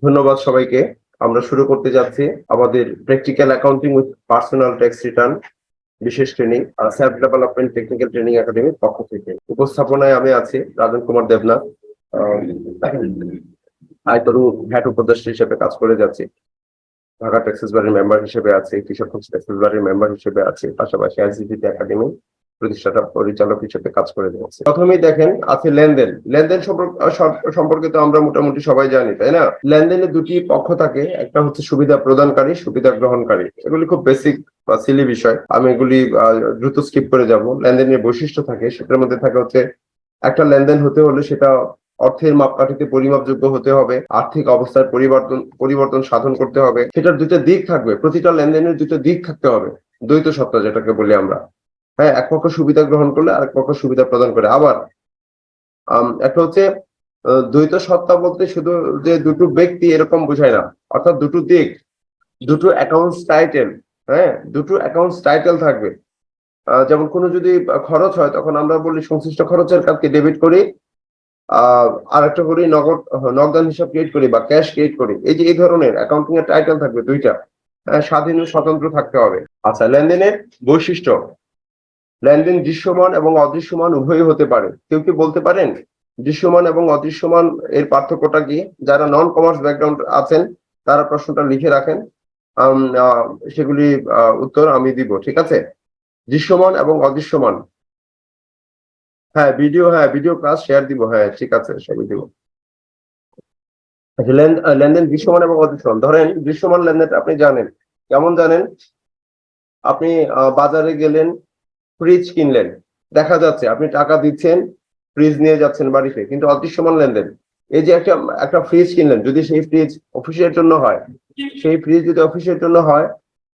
ধন্যবাদ সবাইকে। আমরা শুরু করতে যাচ্ছি আমাদের practical accounting with personal tax return বিশেষ training self development technical training একাডেমির পক্ষ থেকে। উপস্থাপনায় আমি আছি রাজন কুমার দেবনাথ, আয়কর ভ্যাট উপদেষ্টা হিসেবে কাজ করে যাচ্ছি। ঢাকা ট্যাক্সেস বারের মেম্বার হিসেবে আছে, কিশোরগঞ্জ ট্যাক্সেস বারের মেম্বার হিসেবে আছে, পাশাপাশি আইসিটি একাডেমি প্রতিষ্ঠাতা পরিচালক হিসেবে কাজ করে যাচ্ছে। প্রথমেই দেখেন আছে লেনদেন। লেনদেন সম্পর্কে তো আমরা মোটামুটি সবাই জানি, তাই না? লেনদেনের দুটি পক্ষ থাকে, একটা হচ্ছে সুবিধা প্রদানকারী, সুবিধা গ্রহণকারী। এগুলি খুব বেসিক বা সিলি বিষয়, আমি এগুলি দ্রুত স্কিপ করে যাব। লেনদেনের বৈশিষ্ট্য থাকে, সেটার মধ্যে থাকে হচ্ছে একটা লেনদেন হতে হলে সেটা অর্থের মাপকাঠিতে পরিমাপযোগ্য হতে হবে, আর্থিক অবস্থার পরিবর্তন সাধন করতে হবে, সেটার দুটো দিক থাকবে, প্রতিটা লেনদেনের দুটো দিক থাকতে হবে। দ্বৈত সত্তা যেটাকে বলি আমরা। হ্যাঁ, এক পক্ষ সুবিধা গ্রহণ করলে আরেক পক্ষ সুবিধা প্রদান করে। আবার একটা হচ্ছে দ্বৈত সত্তা বলতে শুধু যে দুটো ব্যক্তি এরকম বোঝায় না, অর্থাৎ দুটো দিক, দুটো অ্যাকাউন্টস টাইটেল। হ্যাঁ, দুটো অ্যাকাউন্টস টাইটেল থাকবে। যেমন কোনো যদি খরচ হয় তখন আমরা বলি সংশ্লিষ্ট খরচের কাজকে ডেবিট করি, আর একটা করি নগদান হিসাব ক্রিয়েট করি বা ক্যাশ ক্রিয়েট করি। এই যে এই ধরনের অ্যাকাউন্টিং এর টাইটেল থাকবে দুইটা, স্বাধীন ও স্বতন্ত্র থাকতে হবে। আচ্ছা, লেনদেনের বৈশিষ্ট্য। লেনদেন দৃশ্যমান এবং অদৃশ্যমান উভয়ই হতে পারে। কেউ কি বলতে পারেন দৃশ্যমান এবং অদৃশ্যমান এর পার্থক্যটা কি? যারা নন কমার্স ব্যাকগ্রাউন্ড আছেন তারা প্রশ্নটা লিখে রাখেন, সেগুলি উত্তর আমি দিব, ঠিক আছে? দৃশ্যমান এবং অদৃশ্যমান। হ্যাঁ, ভিডিও ক্লাস শেয়ার দিব, হ্যাঁ ঠিক আছে, সবই দিব। লেনদেন দৃশ্যমান এবং অদৃশ্যমান। ধরেন দৃশ্যমান লেনদেনটা আপনি জানেন, কেমন জানেন? আপনি বাজারে গেলেন, ফ্রিজ কিনলেন, দেখা যাচ্ছে আপনি টাকা দিচ্ছেন, ফ্রিজ নিয়ে যাচ্ছেন বাড়িতে, কিন্তু অদৃশ্যমান লেনদেন। এই যে একটা ফ্রিজ কিনলেন, যদি সেই ফ্রিজ অফিসের জন্য হয়, সেই ফ্রিজ যদি অফিসের জন্য হয়,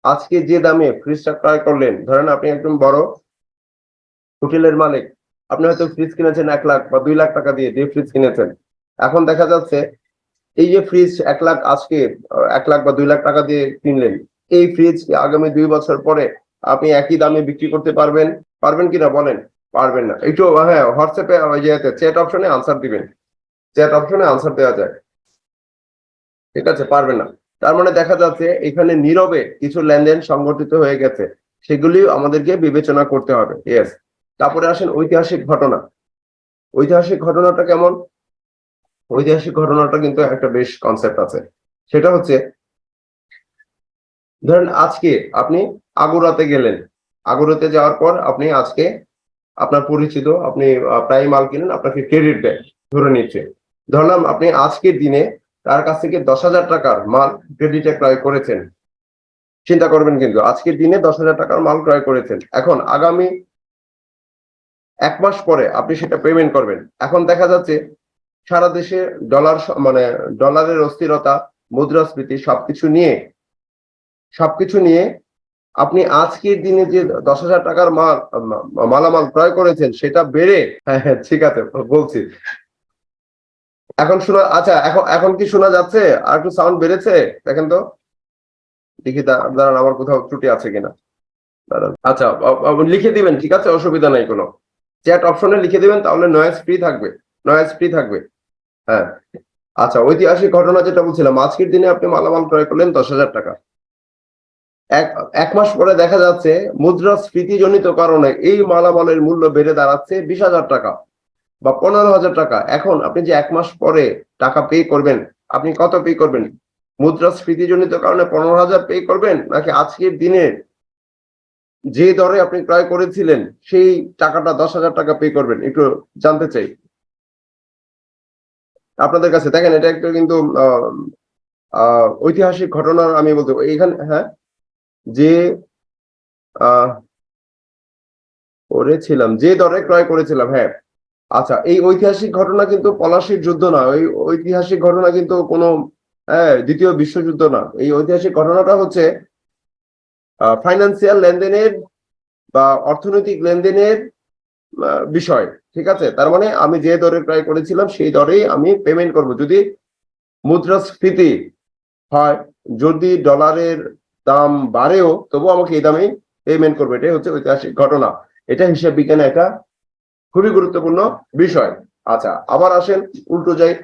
আজকে যে দামে ফ্রিজটা ক্রয় করলেন, ধরেন আপনি একদম বড় হোটেলের মালিক, আপনি হয়তো ফ্রিজ কিনেছেন 1 লাখ বা 2 লাখ টাকা দিয়ে ফ্রিজ কিনেছেন। এখন দেখা যাচ্ছে এই যে ফ্রিজ 1 লাখ, আজকে 1 লাখ বা 2 লাখ টাকা দিয়ে কিনলেন, এই ফ্রিজ আগামী 2 বছর পরে আপনি একই দামে বিক্রি করতে পারবেন? পারবেন কিনা বলেন? পারবেন না। একটু হ্যাঁ, হোয়াটসঅ্যাপে ওই যে চ্যাট অপশনে আনসার দিবেন, চ্যাট অপশনে আনসার দেওয়া যায়, ঠিক আছে? পারবেন না। তার মানে দেখা যাচ্ছে এখানে নীরবে কিছু লেনদেন সংগঠিত হয়ে গেছে, সেগুলি আমাদেরকে বিবেচনা করতে হবে। ইয়েস। তারপরে আসেন ঐতিহাসিক ঘটনা। ঐতিহাসিক ঘটনাটা কেমন? ঐতিহাসিক ঘটনাটা কিন্তু একটা বেশ কনসেপ্ট আছে। সেটা হচ্ছে, ধরেন আজকে আপনি আগুরাতে গেলেন, আগুরাতে যাওয়ার পর আপনি আজকে আপনার পরিচিত, আপনি প্রায় মাল কিনেন, আপনাকে ক্রেডিট দেয়, ধরে নিচ্ছে। ধরলাম আপনি আজকের দিনে তার কাছ থেকে 10,000 টাকার মাল ক্রেডিটে ক্রয় করেছেন। চিন্তা করবেন, কিন্তু আজকের দিনে 10,000 টাকার মাল ক্রয় করেছেন। এখন আগামী 1 মাস পরে আপনি সেটা পেমেন্ট করবেন। এখন দেখা যাচ্ছে সারা দেশে মানে ডলারের অস্থিরতা, মুদ্রাস্ফীতি সবকিছু নিয়ে আপনি আজকের দিনে যে 10,000 টাকার মালামাল ক্রয় করেছেন সেটা বেড়ে, হ্যাঁ হ্যাঁ ঠিক আছে বলছি, এখন শোনা, আচ্ছা এখন এখন কি শোনা যাচ্ছে? আর একটু সাউন্ড বেড়েছে? দেখেন তো, দেখি দাঁড়ান আমার কোথাও ত্রুটি আছে কিনা। দাঁড়ান, আচ্ছা লিখে দিবেন, ঠিক আছে, অসুবিধা নাই কোনো। চ্যাট অপশনে লিখে দিবেন, তাহলে নয়েজ ফ্রি থাকবে, নয়েজ ফ্রি থাকবে। হ্যাঁ, আচ্ছা, ঐতিহাসিক ঘটনা যেটা বলছিলাম, আজকের দিনে আপনি মালামাল ক্রয় করলেন 10,000 টাকা। এক এক মাস পরে দেখা যাচ্ছে মুদ্রাস্ফীতিজনিত কারণে এই মালামালের মূল্য বেড়ে দাঁড়াচ্ছে 20,000 টাকা বা 15,000 টাকা। এখন আপনি যে 1 মাস পরে টাকা পে করবেন, আপনি কত পে করবেন? মুদ্রাস্ফীতিজনিত কারণে 15,000 পে করবেন, নাকি আজকের দিনে যে দরে আপনি ক্রয় করেছিলেন সেই টাকাটা 10,000 টাকা পে করবেন? একটু জানতে চাই আপনাদের কাছে। দেখেন, এটা একটা কিন্তু ঐতিহাসিক ঘটনার আমি বলতে এখানে, হ্যাঁ, যে যে দরে ক্রয় করেছিলাম, হ্যাঁ। আচ্ছা, এই ঐতিহাসিক ঘটনা কিন্তু পলাশির যুদ্ধ না, ওই ঐতিহাসিক ঘটনা কিন্তু কোনো, হ্যাঁ, দ্বিতীয় বিশ্বযুদ্ধ না। এই ঐতিহাসিক ঘটনাটা হচ্ছে ফাইন্যান্সিয়াল লেনদেনের বা অর্থনৈতিক লেনদেনের বিষয়, ঠিক আছে? তার মানে আমি যে দরে ক্রয় করেছিলাম সেই দরেই আমি পেমেন্ট করব। যদি মুদ্রাস্ফীতি হয়, যদি ডলারের দাম বাড়েও, তবু আমাকে এই দামেই পেমেন্ট করবে। এটাই হচ্ছে ঐতিহাসিক ঘটনা। এটা হিসাব বিজ্ঞানে একটা খুবই গুরুত্বপূর্ণ বিষয়। আচ্ছা, আবার আসেন উল্টো যাই।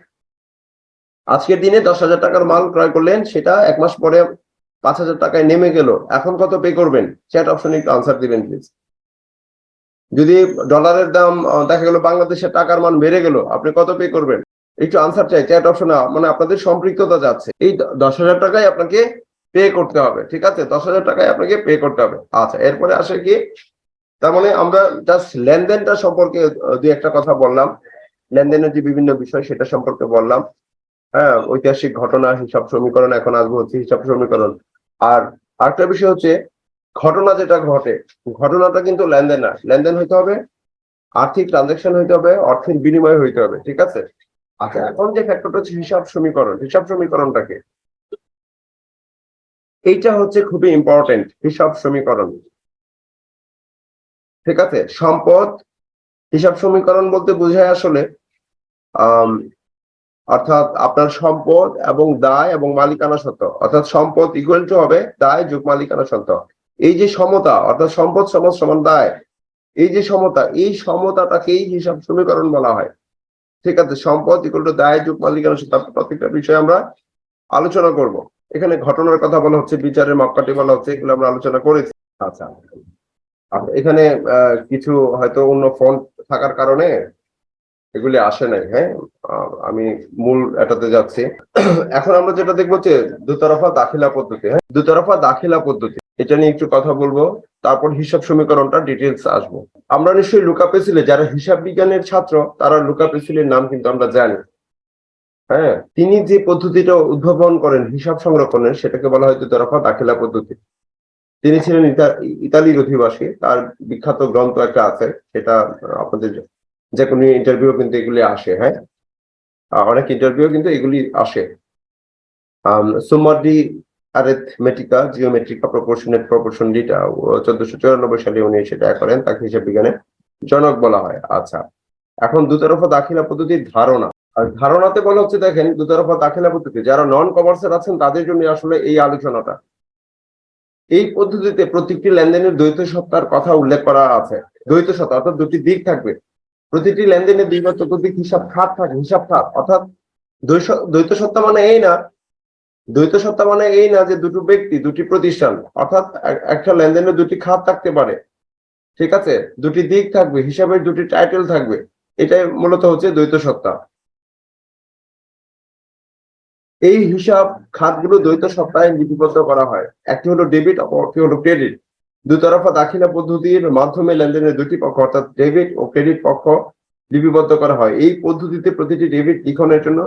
আজকের দিনে 10,000 টাকার মাল ক্রয় করলেন, সেটা 1 মাস পরে 5,000 টাকায় নেমে গেল, এখন কত পে করবেন? চ্যাট অপশনে একটু আনসার দিবেন প্লিজ। যদি ডলারের দাম দেখা গেল বাংলাদেশের টাকার মান বেড়ে গেল, আপনি কত পে করবেন? একটু আনসার চাই চ্যাট অপশনে, মানে আপনাদের সম্পৃক্ততা যাচ্ছে। এই 10,000 টাকায় আপনাকে পে করতে হবে, ঠিক আছে? 10,000 টাকায় আপনাকে পে করতে হবে। আচ্ছা, এরপরে আসে কি, তার মানে আমরা জাস্ট লেনদেনটা সম্পর্কে দুই একটা কথা বললাম, লেনদেনের যে বিভিন্ন বিষয় সেটা সম্পর্কে বললাম। হ্যাঁ, ঐতিহাসিক ঘটনা, হিসাব সমীকরণ, এখন আসবো হচ্ছে হিসাব সমীকরণ। আর আরেকটা বিষয় হচ্ছে ঘটনা যেটা ঘটে, ঘটনাটা কিন্তু লেনদেন না, লেনদেন হইতে হবে, আর্থিক ট্রানজাকশন হইতে হবে, অর্থের বিনিময় হইতে হবে, ঠিক আছে? আচ্ছা, এখন যে ফ্যাক্টরটা হচ্ছে হিসাব সমীকরণ, হিসাব সমীকরণটাকে, এইটা হচ্ছে খুবই ইম্পর্টেন্ট, হিসাব সমীকরণ, ঠিক আছে? সম্পদ, হিসাব সমীকরণ বলতে বোঝায় আসলে আহ অর্থাৎ আপনার সম্পদ এবং দায় এবং মালিকানা সত্ত্ব, অর্থাৎ সম্পদ ইকুয়াল টু হবে দায় যোগ মালিকানা সত্ত্ব। এই যে সমতা, অর্থাৎ সম্পদ সমান সমান দায়, এই যে সমতা, এই সমতাটাকেই হিসাব সমীকরণ বলা হয়, ঠিক আছে? সম্পদ ইকুয়াল টু দায় যোগ মালিকানা সত্ত্ব, প্রত্যেকটা বিষয়ে আমরা আলোচনা করব। এখানে ঘটনার কথা বলা হচ্ছে, বিচারের মাপকাঠি বলা হচ্ছে, এগুলো আমরা আলোচনা করেছি। আচ্ছা, এখানে কিছু হয়তো অন্য ফন্ট থাকার কারণে এগুলি আসে নাই। হ্যাঁ, আমি মূল এটাতে যাচ্ছি। এখন আমরা যেটা দেখবো যে দুতরফা দাখিলা পদ্ধতি। হ্যাঁ, দুতরফা দাখিলা পদ্ধতি, এটা নিয়ে একটু কথা বলবো, তারপর হিসাব সমীকরণটা ডিটেলস আসবো। আমরা নিশ্চয়ই লুকা পেসিলে, যারা হিসাব বিজ্ঞানের ছাত্র তারা লুকা পেসিলের নাম কিন্তু আমরা জানি। হ্যাঁ, তিনি যে পদ্ধতিটা উদ্ভাবন করেন হিসাব সংরক্ষণের, সেটাকে বলা হয় দুতরফা দাখিলা পদ্ধতি। তিনি ছিলেন ইতালির অধিবাসী, তার বিখ্যাত গ্রন্থ একটা আছে, সেটা আপনাদের যে কোনো ইন্টারভিউ কিন্তু এগুলি আসে। হ্যাঁ, অনেক ইন্টারভিউ কিন্তু এগুলি আসে। সুমার ডি অ্যারিথমেটিকা জিওমেট্রিকা প্রপোর্শনেট প্রপোর্শন, যেটা 1494 সালে উনি সেটা করেন, তাকে হিসাব বিজ্ঞানের জনক বলা হয়। আচ্ছা, এখন দুতরফা দাখিলা পদ্ধতির ধারণা, আর ধারণাতে বলা হচ্ছে, দেখেন দুতরফা দাখিলা পদ্ধতি যারা নন কমার্সের আছেন তাদের জন্য আসলে এই আলোচনাটা। এই পদ্ধতিতে প্রত্যেকটি লেনদেনের দ্বৈত সত্তার কথা উল্লেখ করা আছে। দ্বৈত সত্তা অর্থাৎ দুটি দিক থাকবে, প্রতিটি লেনদেনের দুই বা ততোধিক হিসাব খাত থাকে, হিসাব খাত। অর্থাৎ দ্বৈত সত্তা মানে এই না, দ্বৈত সত্তা মানে এই না যে দুটো ব্যক্তি, দুটি প্রতিষ্ঠান, অর্থাৎ একটা লেনদেনের দুটি খাত থাকতে পারে, ঠিক আছে? দুটি দিক থাকবে, হিসাবের দুটি টাইটেল থাকবে, এটাই মূলত হচ্ছে দ্বৈত সত্তা। এই হিসাব খাতগুলো দ্বৈত সত্তায় লিপিবদ্ধ করা হয়, একটি হলো ডেবিট, অপরটি হলো ক্রেডিট। দুতরফা দাখিলা পদ্ধতির মাধ্যমে লেনদেনের দুটি পক্ষ অর্থাৎ ডেবিট ও ক্রেডিট পক্ষ লিপিবদ্ধ করা হয়। এই পদ্ধতিতে প্রতিটি ডেবিট লিখনের জন্য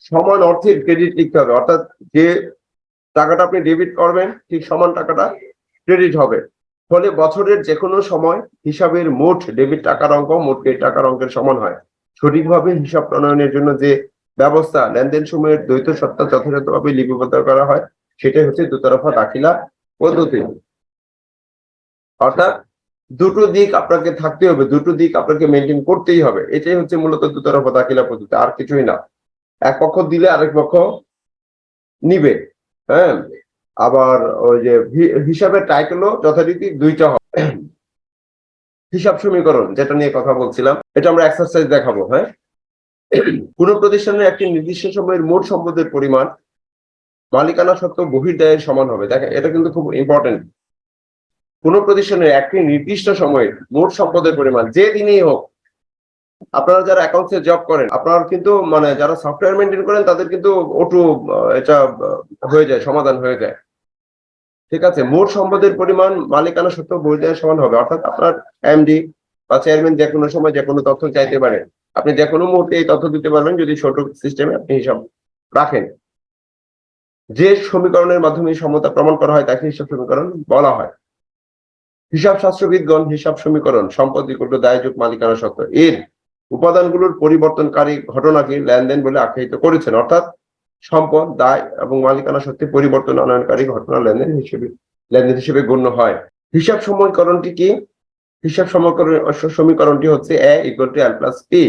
সমান অর্থের ক্রেডিট লিখতে হবে, অর্থাৎ যে টাকাটা আপনি ডেবিট করবেন ঠিক সমান টাকাটা ক্রেডিট হবে। ফলে বছরের যে কোনো সময় হিসাবের মোট ডেবিট টাকার অঙ্ক মোট ক্রেডিট টাকার অঙ্কের সমান হয়। সঠিকভাবে হিসাব প্রণয়নের জন্য যে ব্যবস্থা, লেনদেন সময়ের দ্বৈত সত্তা যথাযথভাবে লিপিবদ্ধ করা হয়, সেটাই হচ্ছে দুতরফা দাখিলা পদ্ধতি। অর্থাৎ দুটো দিক আপনাকে থাকতে হবে, দুটো দিক আপনাকে মেনটেন করতেই হবে, এটাই হচ্ছে মূলত দুতরফা দাখিলা পদ্ধতি, আর কিছুই না। এক পক্ষ দিলে আরেক পক্ষ নিবে। হ্যাঁ, আবার ওই যে হিসাবের টাইটেলও যথারীতি দুইটা হবে। হিসাব সমীকরণ যেটা নিয়ে কথা বলছিলাম, এটা আমরা এক্সারসাইজ দেখাবো। হ্যাঁ, কোন প্রতিষ্ঠানের একটি নির্দিষ্ট সময়ের মোট সম্পদের পরিমাণ মালিকানা সত্ত্ব বহির্দায়ের সমান হবে। দেখেন, এটা কিন্তু খুব ইম্পর্টেন্ট। কোন প্রতিষ্ঠানের একটি নির্দিষ্ট সময়ের মোট সম্পদের পরিমাণ, যে দিনই হোক, আপনারা যারা অ্যাকাউন্টসে জব করেন, আপনারা কিন্তু মানে যারা সফটওয়্যার মেনটেন করেন তাদের কিন্তু ওটু এটা হয়ে যায়, সমাধান হয়ে যায়, ঠিক আছে? মোট সম্পদের পরিমাণ মালিকানা সত্ত্ব বহির্দায়ের সমান হবে, অর্থাৎ আপনার এমডি বা চেয়ারম্যান যে কোনো সময় যে কোনো তথ্য চাইতে পারে, আপনি যে কোনো মুহূর্তে এই তথ্য দিতে পারবেন যদি ছোট সিস্টেমে আপনি হিসাব রাখেন। যে সমীকরণের মাধ্যমে সমতা প্রমাণ করা হয় তাকে হিসাব সমীকরণ বলা হয়। হিসাব শাস্ত্রবিদগণ হিসাব সমীকরণ সম্পদ ইকুয়াল টু দায় যোগ মালিকানা সত্ত্ব এর উপাদানগুলোর পরিবর্তনকারী ঘটনাকে লেনদেন বলে আখ্যায়িত করেছেন, অর্থাৎ সম্পদ, দায় এবং মালিকানা সত্ত্বে পরিবর্তন আনয়নকারী ঘটনা লেনদেন হিসেবে গণ্য হয়। হিসাব সমীকরণটি কি? হিসাব সমীকরণটি হচ্ছে A equal to L plus P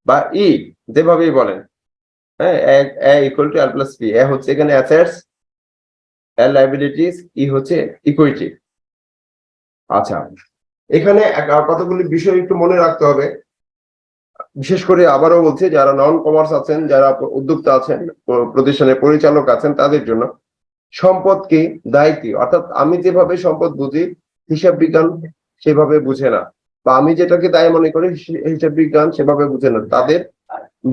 বা ই, যেভাবেই বলেন। হ্যাঁ, A equal to L plus P. A হচ্ছে এখানে অ্যাসেটস, এল লায়াবিলিটিস, ই হচ্ছে ইকুইটি। আচ্ছা, এখানে কতগুলি বিষয় একটু মনে রাখতে হবে। বিশেষ করে আবারও বলছি, যারা নন কমার্স আছেন, যারা উদ্যোক্তা আছেন, প্রতিষ্ঠানের পরিচালক আছেন, তাদের জন্য সম্পদ কি, দায় কি, অর্থাৎ আমি যেভাবে সম্পদ বুঝি হিসাব বিজ্ঞান সেভাবে বুঝে না, বা আমি যেটাকে দায় মনে করি হিসাব বিজ্ঞান সেভাবে বুঝে না। তাদের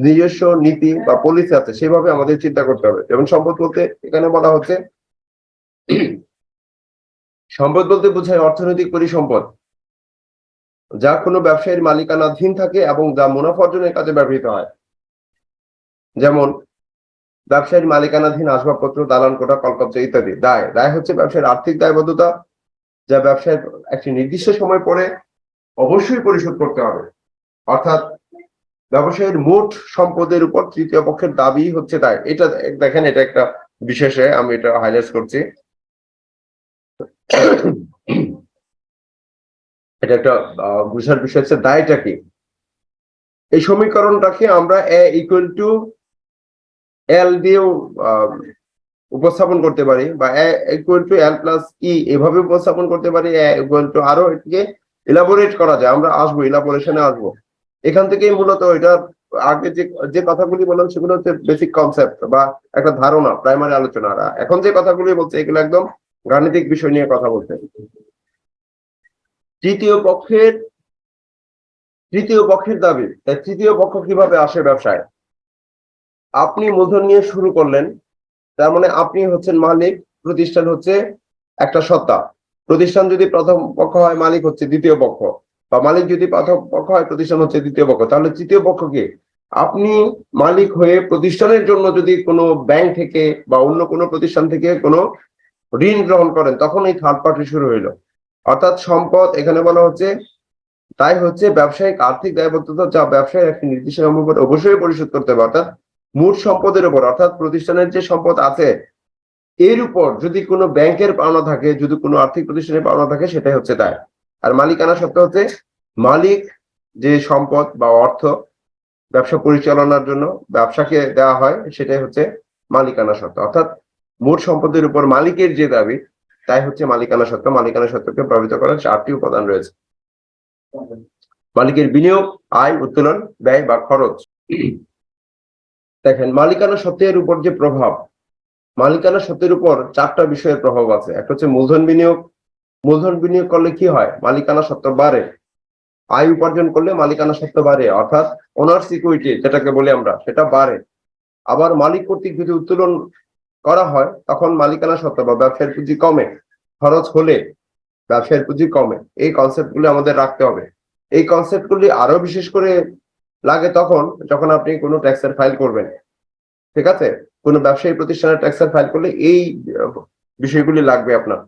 নিজস্ব নীতি বা পলিসি আছে, সেভাবে আমাদের চিন্তা করতে হবে। যেমন সম্পদ বলতে এখানে বলা হচ্ছে, সম্পদ বলতে বোঝায় অর্থনৈতিক পরিসম্পদ যা কোনো ব্যবসায়ীর মালিকানাধীন থাকে এবং যা মুনাফা অর্জনের কাজে ব্যবহৃত হয়। যেমন ব্যবসায়ীর মালিকানাধীন আসবাবপত্র, দালান কোঠা, কলকব্জা ইত্যাদি। দায়, দায় হচ্ছে ব্যবসায়ের আর্থিক দায়বদ্ধতা যা ব্যবসায়ের একটি নির্দিষ্ট সময় পরে অবশ্যই পরিশোধ করতে হবে। অর্থাৎ ব্যবসায়ীর মোট সম্পদের উপর তৃতীয় পক্ষের দাবি হচ্ছে দায়। এটা দেখেন, এটা একটা বিশেষে আমি এটা হাইলাইট করছি। এটা একটা বুঝার বিষয় হচ্ছে দায়টা কি। এই সমীকরণটাকে আমরা এ ইকুয়াল টু এল দিয়েও উপস্থাপন করতে পারি, বা এ equal to L plus E এভাবে উপস্থাপন করতে পারি। এ ইকুয়াল টু, আরো এটাকে ইলাবোরেট করা যায়, আমরা আসবো, ইলাবোরেশনে আসবো। এখান থেকেই মূলত এটা আগে যে কথাগুলি বললাম সেগুলো হচ্ছে বেসিক কনসেপ্ট বা একটা ধারণা, প্রাইমারি আলোচনা। এখন যে কথাগুলি বলছে এগুলো একদম গাণিতিক বিষয় নিয়ে কথা বলতে। তৃতীয় পক্ষের দাবি, তৃতীয় পক্ষ কিভাবে আসে ব্যবসায়? আপনি মূলধন নিয়ে শুরু করলেন, তার মানে আপনি হচ্ছেন মালিক, প্রতিষ্ঠান হচ্ছে একটা সত্তা। প্রতিষ্ঠান যদি প্রথম পক্ষ হয়, মালিক হচ্ছে দ্বিতীয় পক্ষ, বা মালিক যদি প্রথম পক্ষ হয়, প্রতিষ্ঠান হচ্ছে দ্বিতীয় পক্ষ। তাহলে তৃতীয় পক্ষ কি? আপনি মালিক হয়ে প্রতিষ্ঠানের জন্য যদি কোনো ব্যাংক থেকে বা অন্য কোনো প্রতিষ্ঠান থেকে কোনো ঋণ গ্রহণ করেন, তখন এই থার্ড পার্টি শুরু হইলো। অর্থাৎ সম্পদ এখানে বলা হচ্ছে, তাই হচ্ছে ব্যবসায়িক আর্থিক দায়বদ্ধতা যা ব্যবসায় একটি নির্দিষ্ট সময় পর অবশ্যই পরিশোধ করতে হবে। অর্থাৎ মোট সম্পদের উপর, অর্থাৎ প্রতিষ্ঠানের যে সম্পদ আছে এর উপর যদি কোনো ব্যাংকের পাওনা থাকে, যদি কোনো আর্থিক প্রতিষ্ঠানের পাওনা থাকে, সেটাই হচ্ছে দায়। আর মালিকানা সত্ত্ব হচ্ছে মালিক যে সম্পদ বা অর্থ ব্যবসা পরিচালনার জন্য ব্যবসাকে দেওয়া হয়, সেটাই হচ্ছে মালিকানা সত্ত্ব। অর্থাৎ মোট সম্পদের উপর মালিকের যে দাবি, তাই হচ্ছে মালিকানা সত্ত্ব। মালিকানা সত্ত্বকে প্রভাবিত করার 4টি উপাদান রয়েছে: মালিকের বিনিয়োগ, আয়, উত্তোলন, ব্যয় বা খরচ। দেখেন, মালিকানা সত্ত্বের উপর যে প্রভাব, মালিকানা সত্ত্বের উপর 4টা বিষয়ের প্রভাব আছে। একটা হচ্ছে মূলধন বিনিয়োগ। মূলধন বিনিয়োগ করলে কি হয়? মালিকানা সত্ত্ব বাড়ে। আয় উপার্জন করলে মালিকানা সত্ত্ব বাড়ে, অর্থাৎ ওনার্স ইকুইটি যেটাকে বলি আমরা, সেটা বাড়ে। আবার মালিক কর্তৃক যদি উত্তোলন করা হয়, তখন মালিকানা সত্ত্ব বা ব্যবসায়ের পুঁজি কমে। খরচ হলে ব্যবসায়ের পুঁজি কমে। এই কনসেপ্ট গুলি আমাদের রাখতে হবে। এই কনসেপ্ট গুলি আরো বিশেষ করে লাগে তখন যখন আপনি কোনো ট্যাক্সের ফাইল করবেন। ঠিক আছে, কোনো ব্যবসায়ী প্রতিষ্ঠানের ট্যাক্সের ফাইল করলে এই বিষয়গুলি লাগবে আপনার।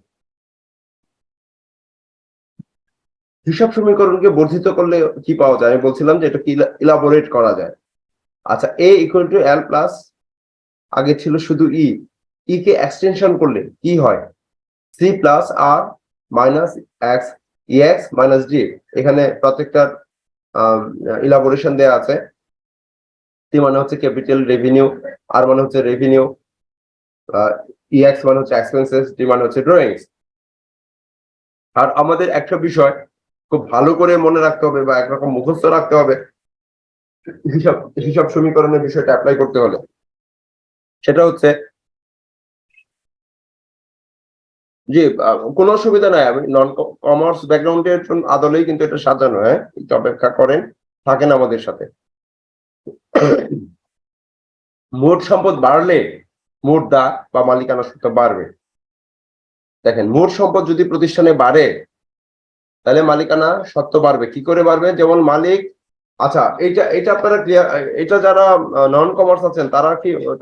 হিসাব সমীকরণকে বর্ধিত করলে কি পাওয়া যায়? আমি বলছিলাম যে এটা কি ইলাবোরেট করা যায়। আচ্ছা, এ ইকুয়াল টু এল প্লাস, আগে ছিল শুধু ই, ই কে এক্সটেনশন করলে কি হয়? সি প্লাস আর মাইনাস এক্স, ই এক্স মাইনাস ডি। এখানে প্রত্যেকটার ইলাবোরেশন দেয়া আছে। সি মানে হচ্ছে ক্যাপিটাল রেভিনিউ, আর মানে হচ্ছে রেভিনিউ, ই এক্স মানে হচ্ছে এক্সপেন্সেস, ডি মানে হচ্ছে ড্রয়িংস। আর আমাদের একটা বিষয় খুব ভালো করে মনে রাখতে হবে বা একরকম মুখস্থ রাখতে হবে হিসাব হিসাব সমীকরণের বিষয়টা অ্যাপ্লাই করতে হলে, সেটা হচ্ছে যে কোনো অসুবিধা নাই, আমি নন কমার্স ব্যাকগ্রাউন্ডের আদলেই কিন্তু এটা সাজানো। হ্যাঁ, একটু অপেক্ষা করেন, থাকেন আমাদের সাথে। মোট সম্পদ বাড়লে মোট দায় বা মালিকানা সত্ত্ব বাড়বে। দেখেন, মোট সম্পদ যদি প্রতিষ্ঠানে বাড়ে, তাহলে মালিকানা সত্ত্ব বাড়বে। কি করে বাড়বে? যেমন মালিক, আচ্ছা এটা এটা আপনারা ক্লিয়ার, এটা যারা নন কমার্স আছেন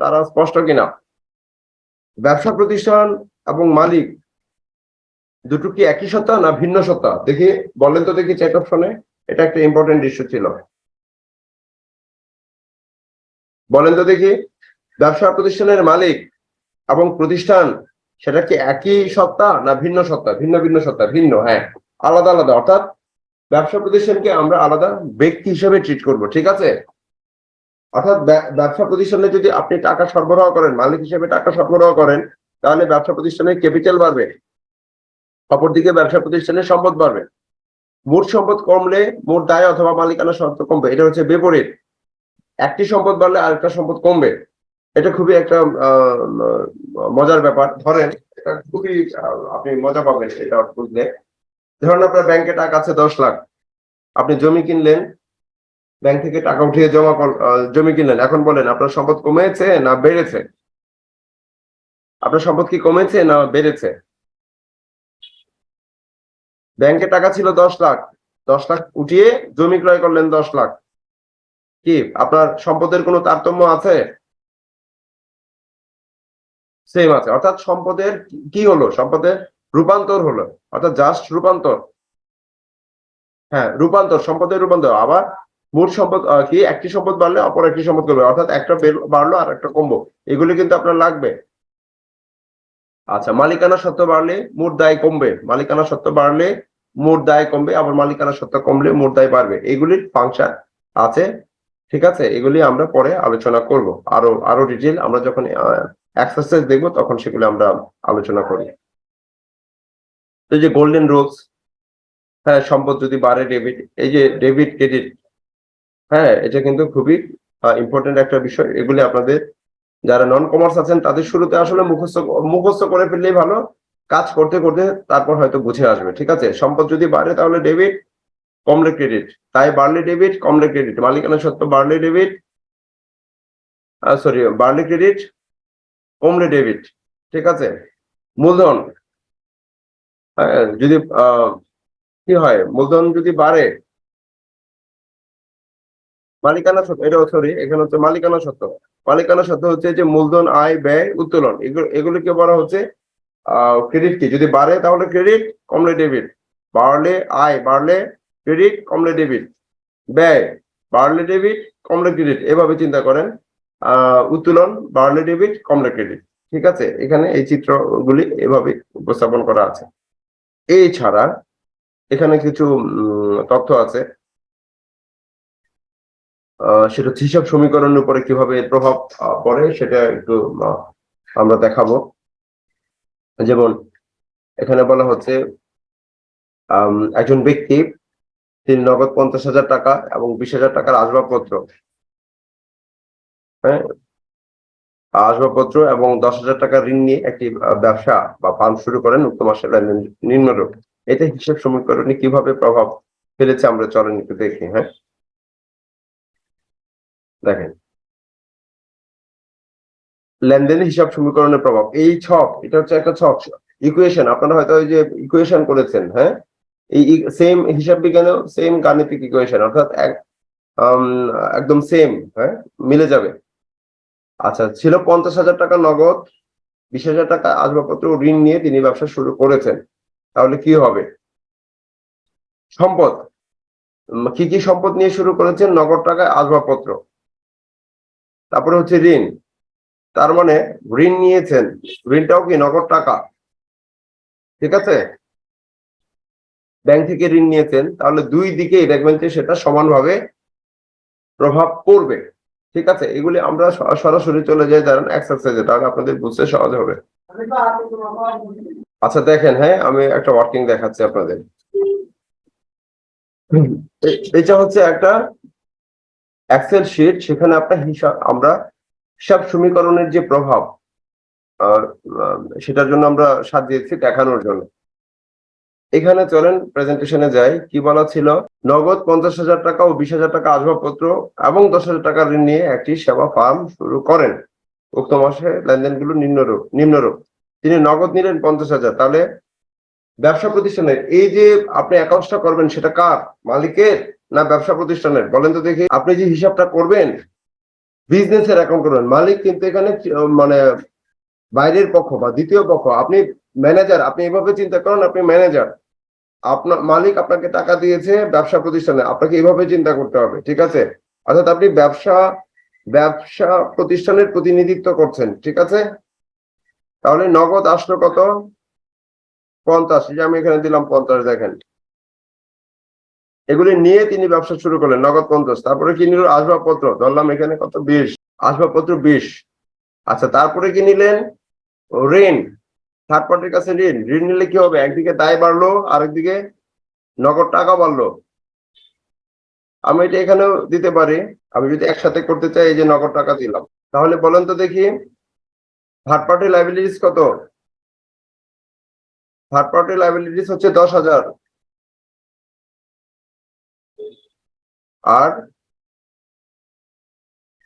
তারা স্পষ্ট কিনা? ব্যবসা প্রতিষ্ঠান এবং মালিক দুটো কি একই সত্তা না ভিন্ন সত্তা? দেখি, বলেন তো দেখি চ্যাট অপশনে। এটা একটা ইম্পর্টেন্ট ইস্যু ছিল। বলেন তো দেখি, ব্যবসা প্রতিষ্ঠানের মালিক এবং প্রতিষ্ঠান সেটা কি একই সত্তা না ভিন্ন সত্তা? ভিন্ন ভিন্ন সত্তা, ভিন্ন, হ্যাঁ, আলাদা আলাদা। অর্থাৎ ব্যবসা প্রতিষ্ঠানকে আমরা আলাদা ব্যক্তি হিসেবে ট্রিট করব। ঠিক আছে, অর্থাৎ ব্যবসা প্রতিষ্ঠানে যদি আপনি টাকা সরবরাহ করেন, মালিক হিসেবে টাকা সরবরাহ করেন, তাহলে ব্যবসা প্রতিষ্ঠানের ক্যাপিটাল বাড়বে, অপরদিকে ব্যবসা প্রতিষ্ঠানের সম্পদ বাড়বে। মোট সম্পদ কমলে মোট দায় অথবা মালিকানা শর্ত কমবে, এটা হচ্ছে বিপরীত। একটি সম্পদ বাড়লে আরেকটা সম্পদ কমবে। এটা খুবই একটা মজার ব্যাপার। ধরেন এটা খুবই আপনি মজা পাবেন এটা বুঝলে। ধরুন আপনার ব্যাংকে টাকা আছে 10 লাখ, আপনি জমি কিনলেন, ব্যাংক থেকে টাকা উঠিয়ে জমি কিনলেন। এখন বলেন আপনার সম্পদ কমেছে না বেড়েছে? আপনার সম্পদ কি কমেছে না বেড়েছে? ব্যাংকে টাকা ছিল 10 লাখ, 10 লাখ উঠিয়ে জমি ক্রয় করলেন 10 লাখ, কি আপনার সম্পদের কোনো তারতম্য আছে? সেম আছে। অর্থাৎ সম্পদের কি হলো? সম্পদের রূপান্তর হলো, অর্থাৎ জাস্ট রূপান্তর। হ্যাঁ, রূপান্তর, সম্পদের রূপান্তর। আবার মোট সম্পদ কি একটি সম্পদ বাড়লে অপর একটি সম্পদ কমবে, অর্থাৎ একটা বাড়লো আর একটা কমবো, এগুলি কিন্তু আপনার লাগবে। আচ্ছা, মালিকানা সত্ত্ব বাড়লে মোট দায় কমবে, মালিকানা সত্ত্ব বাড়লে মোট দায় কমবে, আবার মালিকানা সত্ত্ব কমলে মোট দায় বাড়বে। এগুলির ফাংশন আছে, ঠিক আছে? এগুলি আমরা পরে আলোচনা করব, আরো আরো ডিটেইল আমরা যখন এক্সারসাইজ দেখবো তখন সেগুলো আমরা আলোচনা করি। এই যে গোল্ডেন রুলস, হ্যাঁ, সম্পদ যদি বাড়ে ডেবিট, এই যে ডেবিট ক্রেডিট, হ্যাঁ, এটা কিন্তু খুবই ইম্পর্টেন্ট একটা বিষয়। এগুলি আপনাদের যারা নন কমার্স আছেন তাদের শুরুতে আসলে মুখস্থ করে ফেললেই ভালো, কাজ করতে করতে তারপর হয়তো বুঝে আসবে, ঠিক আছে? সম্পদ যদি বাড়ে তাহলে ডেবিট, কমলে ক্রেডিট, তাই বাড়লে ডেবিট কমলে ক্রেডিট, মালিকানা সত্ত্ব বাড়লে ডেবিট, সরি, বাড়লে ক্রেডিট কমলে ডেবিট, ঠিক আছে? মূলধন, যদি কি হয়, মূলধন যদি বাড়ে, মালিকানা সত্ত্ব, এটা সরি, এখানে হচ্ছে মালিকানা সত্ত্ব। মালিকানা সত্ত্ব হচ্ছে যে মূলধন, আয়, ব্যয়, উত্তোলন, এগুলোকে বলা হচ্ছে ক্রেডিট। কি যদি বাড়ে তাহলে ক্রেডিট, কমলে ডেবিট, বাড়লে আয়, বাড়লে ক্রেডিট, কমলে ডেবিট, ব্যয় বাড়লে ডেবিট, কমলে ক্রেডিট, এভাবে চিন্তা করেন। উত্তোলন বাড়লে ডেবিট, কমলে ক্রেডিট, ঠিক আছে? এখানে এই চিত্রগুলি এভাবে উপস্থাপন করা আছে। এই ছাড়া এখানে কিছু তথ্য আছে, সেটা হিসাব সমীকরণের উপরে কিভাবে এর প্রভাব পড়ে সেটা একটু আমরা দেখাবো। যেমন এখানে বলা হচ্ছে একজন ব্যক্তি, তিনি নগদ 50,000 টাকা এবং 20,000 টাকার আসবাবপত্র, হ্যাঁ, আসবাবপত্র এবং 10,000 টাকা ঋণ নিয়ে একটি ব্যবসা বা ফার্ম শুরু করেন উক্ত মাসের লেনদেন নিম্নরূপ। এতে হিসাব সমীকরণে কিভাবে প্রভাব ফেলেছে আমরা চলেন একটু দেখি। হ্যাঁ, দেখেন, লেনদেনের হিসাব সমীকরণের প্রভাব, এই ছক, এটা হচ্ছে একটা ছক, ইকুয়েশন। আপনারা হয়তো ওই যে ইকুয়েশন করেছেন, হ্যাঁ, এই সেম হিসাব বিজ্ঞানেও সেম গাণিতিক ইকুয়েশন, অর্থাৎ একদম সেম, হ্যাঁ, মিলে যাবে। আচ্ছা, ছিল 50,000 টাকা নগদ, 20,000 টাকা আসবাবপত্র ঋণ নিয়ে তিনি ব্যবসা শুরু করেছেন, তাহলে কি হবে? সম্পদ, কি কি সম্পদ নিয়ে শুরু করেছেন? নগদ টাকায় আসবাবপত্র, তারপরে হচ্ছে ঋণ, তার মানে ঋণ নিয়েছেন, ঋণটাও কি নগদ টাকা, ঠিক আছে? ব্যাংক থেকে ঋণ নিয়েছেন, তাহলে দুই দিকেই দেখবেন যে সেটা সমানভাবে প্রভাব পড়বে, ঠিক আছে? এগুলি আমরা সরাসরি চলে যাই দাঁড়ান এক্সারসাইজে, তাহলে আপনাদের বুঝতে সহজ হবে। আচ্ছা দেখেন, হ্যাঁ, আমি একটা ওয়ার্কিং দেখাচ্ছি আপনাদের। এটা হচ্ছে একটা এক্সেল শিট, সেখানে আপনার আমরা হিসাব সমীকরণের যে প্রভাব সেটার জন্য আমরা সাজিয়েছি দেখানোর জন্য। এখানে চলেন প্রেজেন্টেশনে যাই। কি বলা ছিল? নগদ 50,000 টাকা ও 20,000 টাকা আসবাবপত্র এবং 10,000 টাকা ঋণ নিয়ে একটি সেবা ফার্ম শুরু করেন। উক্ত মাসে লেনদেনগুলো নিম্নরূপ। তিনি নগদ নিলেন 50,000, তাহলে ব্যবসা প্রতিষ্ঠানের এই যে আপনি অ্যাকাউন্টটা করবেন সেটা কার? মালিকের না ব্যবসা প্রতিষ্ঠানের? বলেন তো দেখি। আপনি যে হিসাবটা করবেন বিজনেসের অ্যাকাউন্ট করবেন, মালিক কিন্তু এখানে মানে বাইরের পক্ষ বা দ্বিতীয় পক্ষ। আপনি ম্যানেজার, আপনি এভাবে চিন্তা করেন, আপনি ম্যানেজার, আপনার মালিক আপনাকে টাকা দিয়েছে ব্যবসা প্রতিষ্ঠানে, আপনাকে এভাবে চিন্তা করতে হবে, ঠিক আছে? অর্থাৎ আপনি ব্যবসা প্রতিষ্ঠানের প্রতিনিধিত্ব করছেন, ঠিক আছে? তাহলে নগদ আসলো কত? 50, যে আমি এখানে দিলাম 50, দেখেন। এগুলি নিয়ে তিনি ব্যবসা শুরু করলেন, নগদ 50। তারপরে কি নিল? আসবাবপত্র, ধরলাম এখানে কত, 20, আসবাবপত্র 20। আচ্ছা, তারপরে কি নিলেন? ঋণ, থার্ড পার্টির কাছে ঋণ নিলে কি হবে? একদিকে দায় বাড়লো, আরেকদিকে নগদ টাকা বাড়লো। আমি এটা এখানেও দিতে পারি। আমি যদি একসাথে করতে চাই, এই যে নগদ টাকা দিলাম, তাহলে বলেন তো দেখি থার্ড পার্টি লাইবিলিটিস কত? থার্ড পার্টি লাইবিলিটিস হচ্ছে 10,000, আর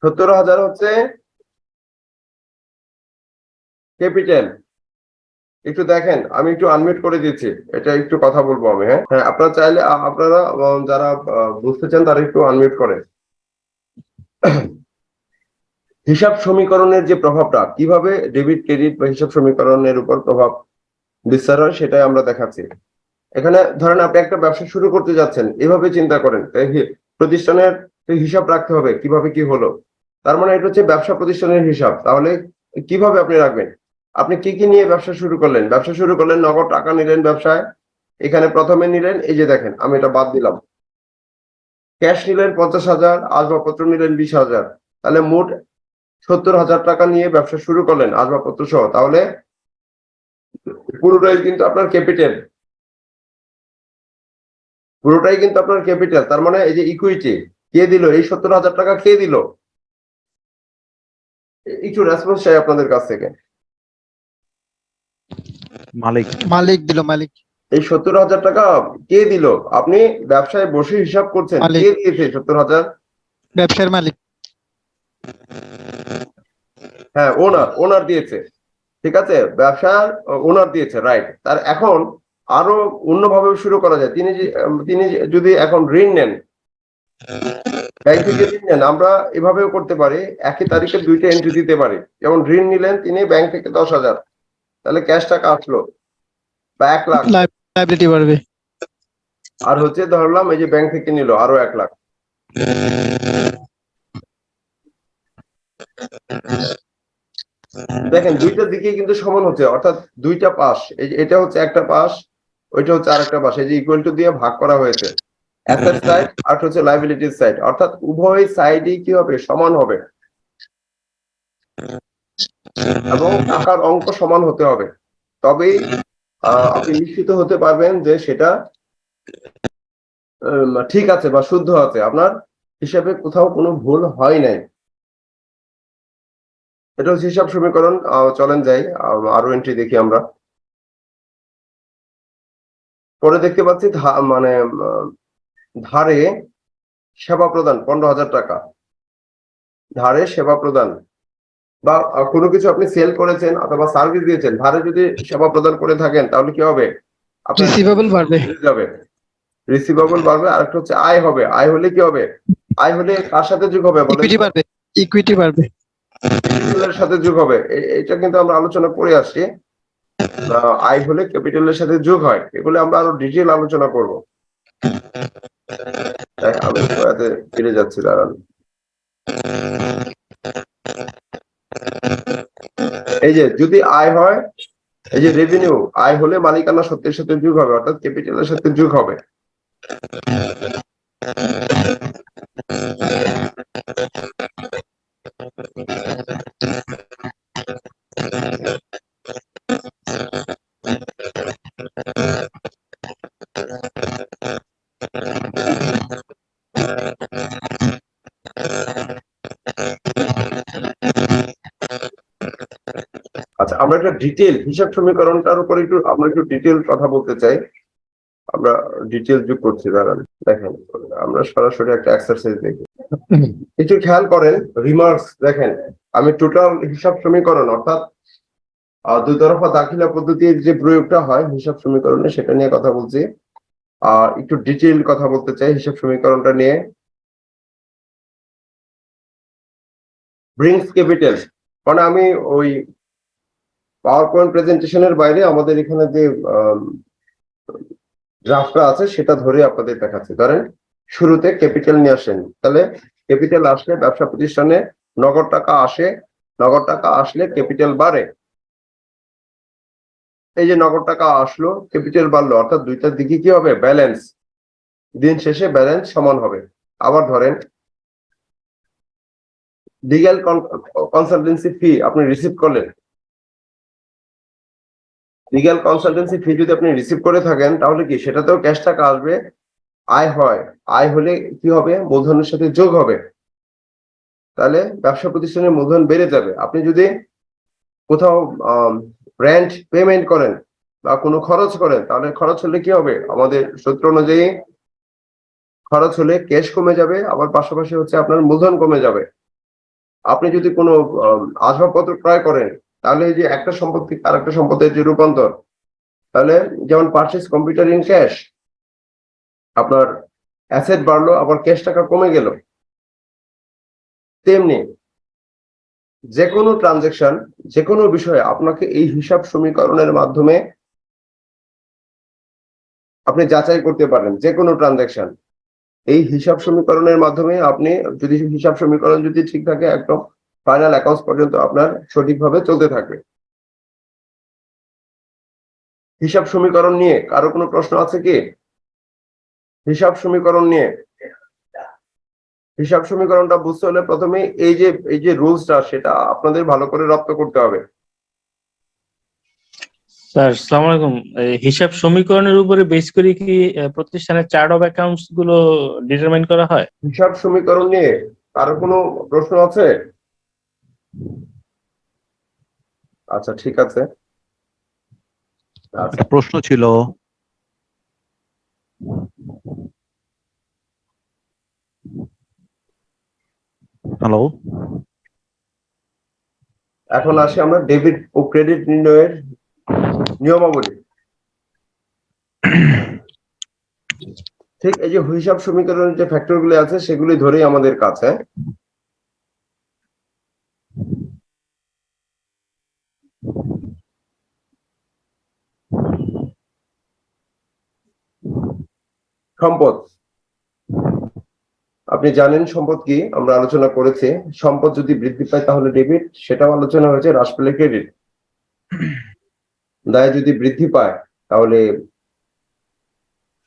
17,000 হচ্ছে ক্যাপিটাল। একটু দেখেন, আমি একটু আনমিউট করে দিচ্ছি, এটা একটু কথা বলবো আমি। হ্যাঁ হ্যাঁ, আপনারা চাইলে আপনারা যারা বুঝতে চান তারা একটু আনমিউট করেন। হিসাব সমীকরণের যে প্রভাবটা, কিভাবে ডেবিট ক্রেডিট বা হিসাব সমীকরণের উপর প্রভাব বিস্তার হয়, সেটাই আমরা দেখাচ্ছি। এখানে ধরেন আপনি একটা ব্যবসা শুরু করতে যাচ্ছেন, এভাবে চিন্তা করেন, প্রতিষ্ঠানের হিসাব রাখতে হবে, কিভাবে কি হলো। তার মানে এটা হচ্ছে ব্যবসা প্রতিষ্ঠানের হিসাব। তাহলে কিভাবে আপনি রাখবেন? আপনি কি কি নিয়ে ব্যবসা শুরু করলেন? ব্যবসা শুরু করলেন, নগদ টাকা নিলেন ব্যবসায়, এখানে প্রথমে নিলেন, এই যে দেখেন আমি এটা বাদ দিলাম, ক্যাশ নিলেন 50,000, আসবাবপত্র নিলেন 20,000, তাহলে মোট 70,000 টাকা নিয়ে ব্যবসা শুরু করলেন আসবাবপত্র সহ। তাহলে পুরোটাই কিন্তু আপনার ক্যাপিটাল, পুরোটাই কিন্তু আপনার ক্যাপিটাল। তার মানে এই যে ইকুইটি কে দিল, এই 70,000 টাকা কে দিল? একটু রেসপন্স চাই আপনাদের কাছ থেকে। মালিক। মালিক দিল, মালিক। এই 70,000 টাকা কে দিল? আপনি ব্যবসায় বসে হিসাব করছেন, মালিক। কে দিয়েছে 70,000? ব্যবসার মালিক। হ্যাঁ, ওনার দিয়েছে। ঠিক আছে, ব্যবসার ওনার দিয়েছে, রাইট। তার এখন আরো অন্যভাবে শুরু করা যায়। তিনি যদি এখন ঋণ নেন, ব্যাংক থেকে ঋণ নেন, আমরা এভাবেও করতে পারি, একই তারিখে দুইটা এন্ট্রি দিতে পারি। যেমন ঋণ নিলেন তিনি ব্যাংক থেকে 10,000, তাহলে ক্যাশ টাকা আসলো বা 1,00,000, লাইবিলিটি বাড়বে। আর হচ্ছে ধরলাম এই যে ব্যাংক থেকে নিল আরো 1,00,000। দেখেন দুইটা দিকে কিন্তু সমান হচ্ছে, অর্থাৎ দুইটা পাশ, এই যে এটা হচ্ছে একটা পাশ, ওইটা হচ্ছে আরেকটা পাশ, এই যে ইকুয়াল টু দিয়ে ভাগ করা হয়েছে। অ্যাসেট সাইড আর হচ্ছে লাইবিলিটির সাইড, অর্থাৎ উভয় সাইডই কি হবে, সমান হবে, এবং টাকার অঙ্ক সমান হতে হবে। তবেই আপনি নিশ্চিত হতে পারবেন যে সেটা ঠিক আছে বা শুদ্ধ আছে, আপনার হিসাবে কোথাও কোনো ভুল হয় নাই। এটা হচ্ছে হিসাব সমীকরণ। চলেন যাই, আরো এন্ট্রি দেখি আমরা। পরে দেখতে পাচ্ছি মানে ধারে সেবা প্রদান 15,000 টাকা, ধারে সেবা প্রদান বা কোনো কিছু আপনি সেল করেছেন অথবা সার্ভিস দিয়েছেন, ধারে যদি সেবা প্রদান করে থাকেন, তাহলে কি হবে? আপনার রিসিভেবল বাড়বে। যাবে, রিসিভেবল বাড়বে। আর একটা হচ্ছে আয় হবে। আয় হলে কি হবে? আয় হলে কার সাথে যোগ হবে বলেন? ইকুইটি বাড়বে। ইকুইটি বাড়বে। ক্যাপিটালের সাথে যোগ হবে। এটা কিন্তু আমরা আলোচনা করে আসছি। আয় হলে ক্যাপিটালের সাথে যোগ হয়, এগুলো আমরা আরো ডিটেইল আলোচনা করব। আমি একটু এতে ফিরে যাচ্ছি, দাঁড়ান। এই যে যদি আয় হয়, এই যে রেভিনিউ, আয় হলে মালিকানা সত্ত্বের সাথে যোগ হবে, অর্থাৎ ক্যাপিটালের সাথে যোগ হবে। আচ্ছা, আমরা একটা ডিটেল হিসাব সমীকরণটার উপর আমরা একটু ডিটেল কথা বলতে চাই। আমরা ডিটেল যোগ করছি, দাঁড়ান। দেখেন আমরা সরাসরি একটা এক্সারসাইজ দেখি, একটু খেয়াল করেন। রিমার্কস দেখেন, আমি টোটাল হিসাব সমীকরণ, অর্থাৎ দুই তরফা দাখিলা পদ্ধতির যে প্রয়োগটা হয় হিসাব সমীকরণে, সেটা নিয়ে কথা বলছি। একটু ডিটেইল কথা বলতে চাই হিসাব সমীকরণটা নিয়ে। ব্রিংস ক্যাপিটাল, মানে আমি ওই পাওয়ার পয়েন্ট প্রেজেন্টেশনের বাইরে আমাদের এখানে যে গ্রাফটা আছে সেটা ধরে আপনাদের দেখাচ্ছি। ধরেন শুরুতে ক্যাপিটাল নিয়ে আসেন, তাহলে ক্যাপিটাল আসলে ব্যবসা প্রতিষ্ঠানে নগদ টাকা আসে, নগদ টাকা আসলে ক্যাপিটাল বাড়ে। এই যে নগদ টাকা আসলো, ক্যাপিটাল বাড়লো, অর্থাৎ দুইটার দিকে কি হবে? ব্যালেন্স। দিন শেষে ব্যালেন্স সমান হবে। আবার ধরেন লিগ্যাল কনসালটেন্সি ফি আপনি রিসিভ করলেন, লিগ্যাল কনসালটেন্সি ফি যদি আপনি রিসিভ করে থাকেন তাহলে কি সেটাতেও ক্যাশ টাকা আসবে। আয় হয়, আয় হলে কি হবে, মূলধনের সাথে যোগ হবে, তাহলে ব্যবসা প্রতিষ্ঠানের মূলধন বেড়ে যাবে। আপনি যদি কোথাও রেন্ট পেমেন্ট করেন বা কোনো খরচ করেন, তাহলে খরচ হলে কি হবে, আমাদের সূত্র অনুযায়ী খরচ হলে ক্যাশ কমে যাবে, আবার পাশাপাশি হচ্ছে আপনার মূলধন কমে যাবে। আপনি যদি কোনো আসবাবপত্র ক্রয় করেন, তাহলে এই যে একটা সম্পত্তি আর একটা সম্পদের যে রূপান্তর, তাহলে যেমন পারচেজ কম্পিউটার ইন ক্যাশ, আপনার অ্যাসেট বাড়লো আবার ক্যাশ টাকা কমে গেল, তেমনি যে কোনো ট্রানজেকশন, যে কোনো বিষয়ে আপনাকে এই হিসাব সমীকরণের মাধ্যমে আপনি যাচাই করতে পারেন। যে কোনো ট্রানজেকশন এই হিসাব সমীকরণের মাধ্যমে আপনি যদি হিসাব সমীকরণ যদি ঠিক থাকে, একদম ফাইনাল অ্যাকাউন্টস পর্যন্ত আপনার সঠিকভাবে চলতে থাকবে। হিসাব সমীকরণ নিয়ে কারো কোনো প্রশ্ন আছে কি? হিসাব সমীকরণ নিয়ে, হিসাব সমীকরণটা বুঝতে হলে প্রথমে এই যে রুলসটা সেটা আপনাদের ভালো করে রপ্ত করতে হবে। স্যার আসসালামু আলাইকুম। এই হিসাব সমীকরণের উপরে বেস করে কি প্রতিষ্ঠানের চার্ট অফ অ্যাকাউন্টস গুলো ডিটারমাইন করা হয়? হিসাব সমীকরণ নিয়ে কারো কোনো প্রশ্ন আছে? আচ্ছা, ঠিক আছে। আচ্ছা, একটা প্রশ্ন ছিল। হ্যালো, এখন আসি আমরা ডেবিট ও ক্রেডিট নির্ণয়ের নিয়মাবলী। ঠিক এই যে হিসাব সমীকরণের যে ফ্যাক্টর গুলি আছে সেগুলি ধরেই আমাদের কাছে সম্পদ। আপনি জানেন সম্পদ কি, আমরা আলোচনা করেছি। সম্পদ যদি বৃদ্ধি পায় তাহলে ডেবিট, সেটাও আলোচনা হয়েছে, হ্রাস পেলে ক্রেডিট। দায় যদি বৃদ্ধি পায় তাহলে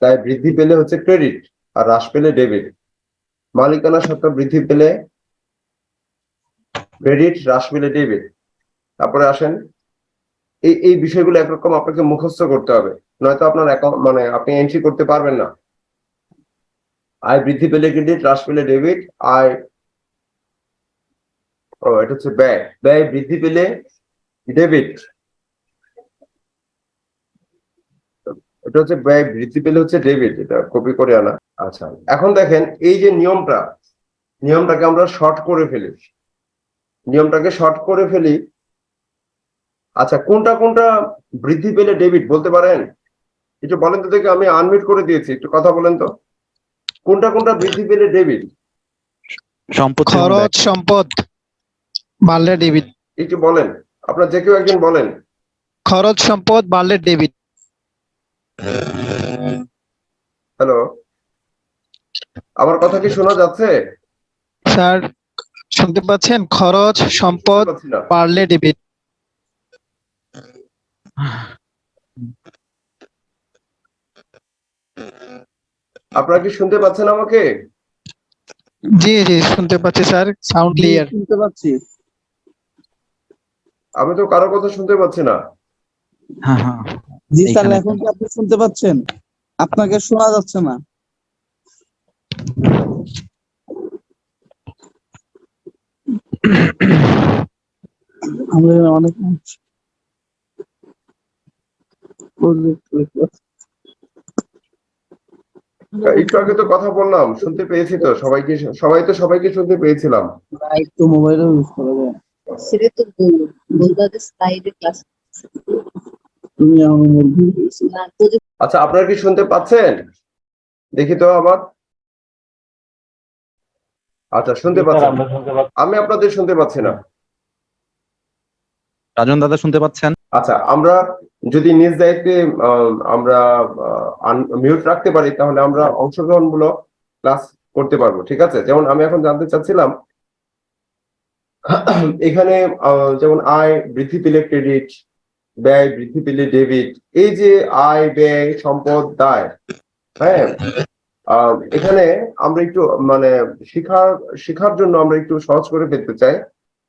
দায় বৃদ্ধি পেলে হচ্ছে ক্রেডিট, আর হ্রাস পেলে ডেবিট। মালিকানা সত্ত্বা বৃদ্ধি পেলে ক্রেডিট, হ্রাস পেলে ডেবিট। তারপরে আসেন, এই বিষয়গুলো একরকম আপনাকে মুখস্থ করতে হবে, নয়তো আপনার অ্যাকাউন্ট মানে আপনি এন্ট্রি করতে পারবেন না। আয় বৃদ্ধি পেলে ক্রেডিট, হ্রাস পেলে ডেবিট। আয় এটা হচ্ছে ব্যয়, ব্যয় বৃদ্ধি পেলে ডেবিট। এটা হচ্ছে ব্যয় বৃদ্ধি পেলে হচ্ছে ডেবিট, এটা কপি করে আনা। আচ্ছা, এখন দেখেন এই যে নিয়মটাকে আমরা শর্ট করে ফেলি, নিয়মটাকে শর্ট করে ফেলি। আচ্ছা, কোনটা কোনটা বৃদ্ধি পেলে ডেবিট বলতে পারেন? একটু বলেন তো দেখে, আমি আনমিউট করে দিয়েছি, একটু কথা বলেন তো, কোনটা কোনটা বৃদ্ধি পেলে ডেবিট? সম্পত্তি এবং খরচ ব্যয়। সম্পদ বাড়লে ডেবিট। একটু বলেন, আপনার যে কেউ একজন বলেন। খরচ সম্পদ বাড়লে ডেবিট। হ্যালো, আমার কথা কি শোনা যাচ্ছে? স্যার শুনতে পাচ্ছেন? খরচ সম্পদ পাচ্ছি না। বাড়লে ডেবিট। আপনারা কি শুনতে পাচ্ছেন আমাকে? জি জি শুনতে পাচ্ছি স্যার, সাউন্ড ক্লিয়ার। শুনতে পাচ্ছি। আমি তো কারো কথা শুনতে পাচ্ছি না। হ্যাঁ হ্যাঁ, জি স্যার, এইখানে এখন কি আপনি শুনতে পাচ্ছেন? আপনাকে শোনা যাচ্ছে না। আমাদের অনেক একটু আগে তো কথা বললাম, শুনতে পেয়েছি তো সবাইকে, সবাইকে শুনতে পেয়েছিলাম। একটু মোবাইলও ইউজ করা যায়। সেটা তো বলবা যে স্লাইডে ক্লাস তুমি আমার মুরগি না প্রযুক্তি আচ্ছা, আপনারা কি শুনতে পাচ্ছেন? দেখি তো আবার। আচ্ছা, শুনতে পাচ্ছেন? আমরা শুনতে পাচ্ছি। আমি আপনাদের শুনতে পাচ্ছি না। রাজন দাদা শুনতে পাচ্ছেন? আচ্ছা, আমরা যদি নিজ দায়িত্বে আমরা মিউট রাখতে পারি তাহলে আমরা অংশগ্রহণমূলক ক্লাস করতে পারবো, ঠিক আছে? যেমন আমি এখন জানতে চাচ্ছিলাম, এখানে যেমন আয় বৃদ্ধি পেলে ক্রেডিট, ব্যয় বৃদ্ধি পেলে ডেবিট, এই যে আয় ব্যয় সম্পদ দায়, হ্যাঁ, এখানে আমরা একটু মানে শেখার জন্য আমরা একটু সহজ করে ফেলতে চাই।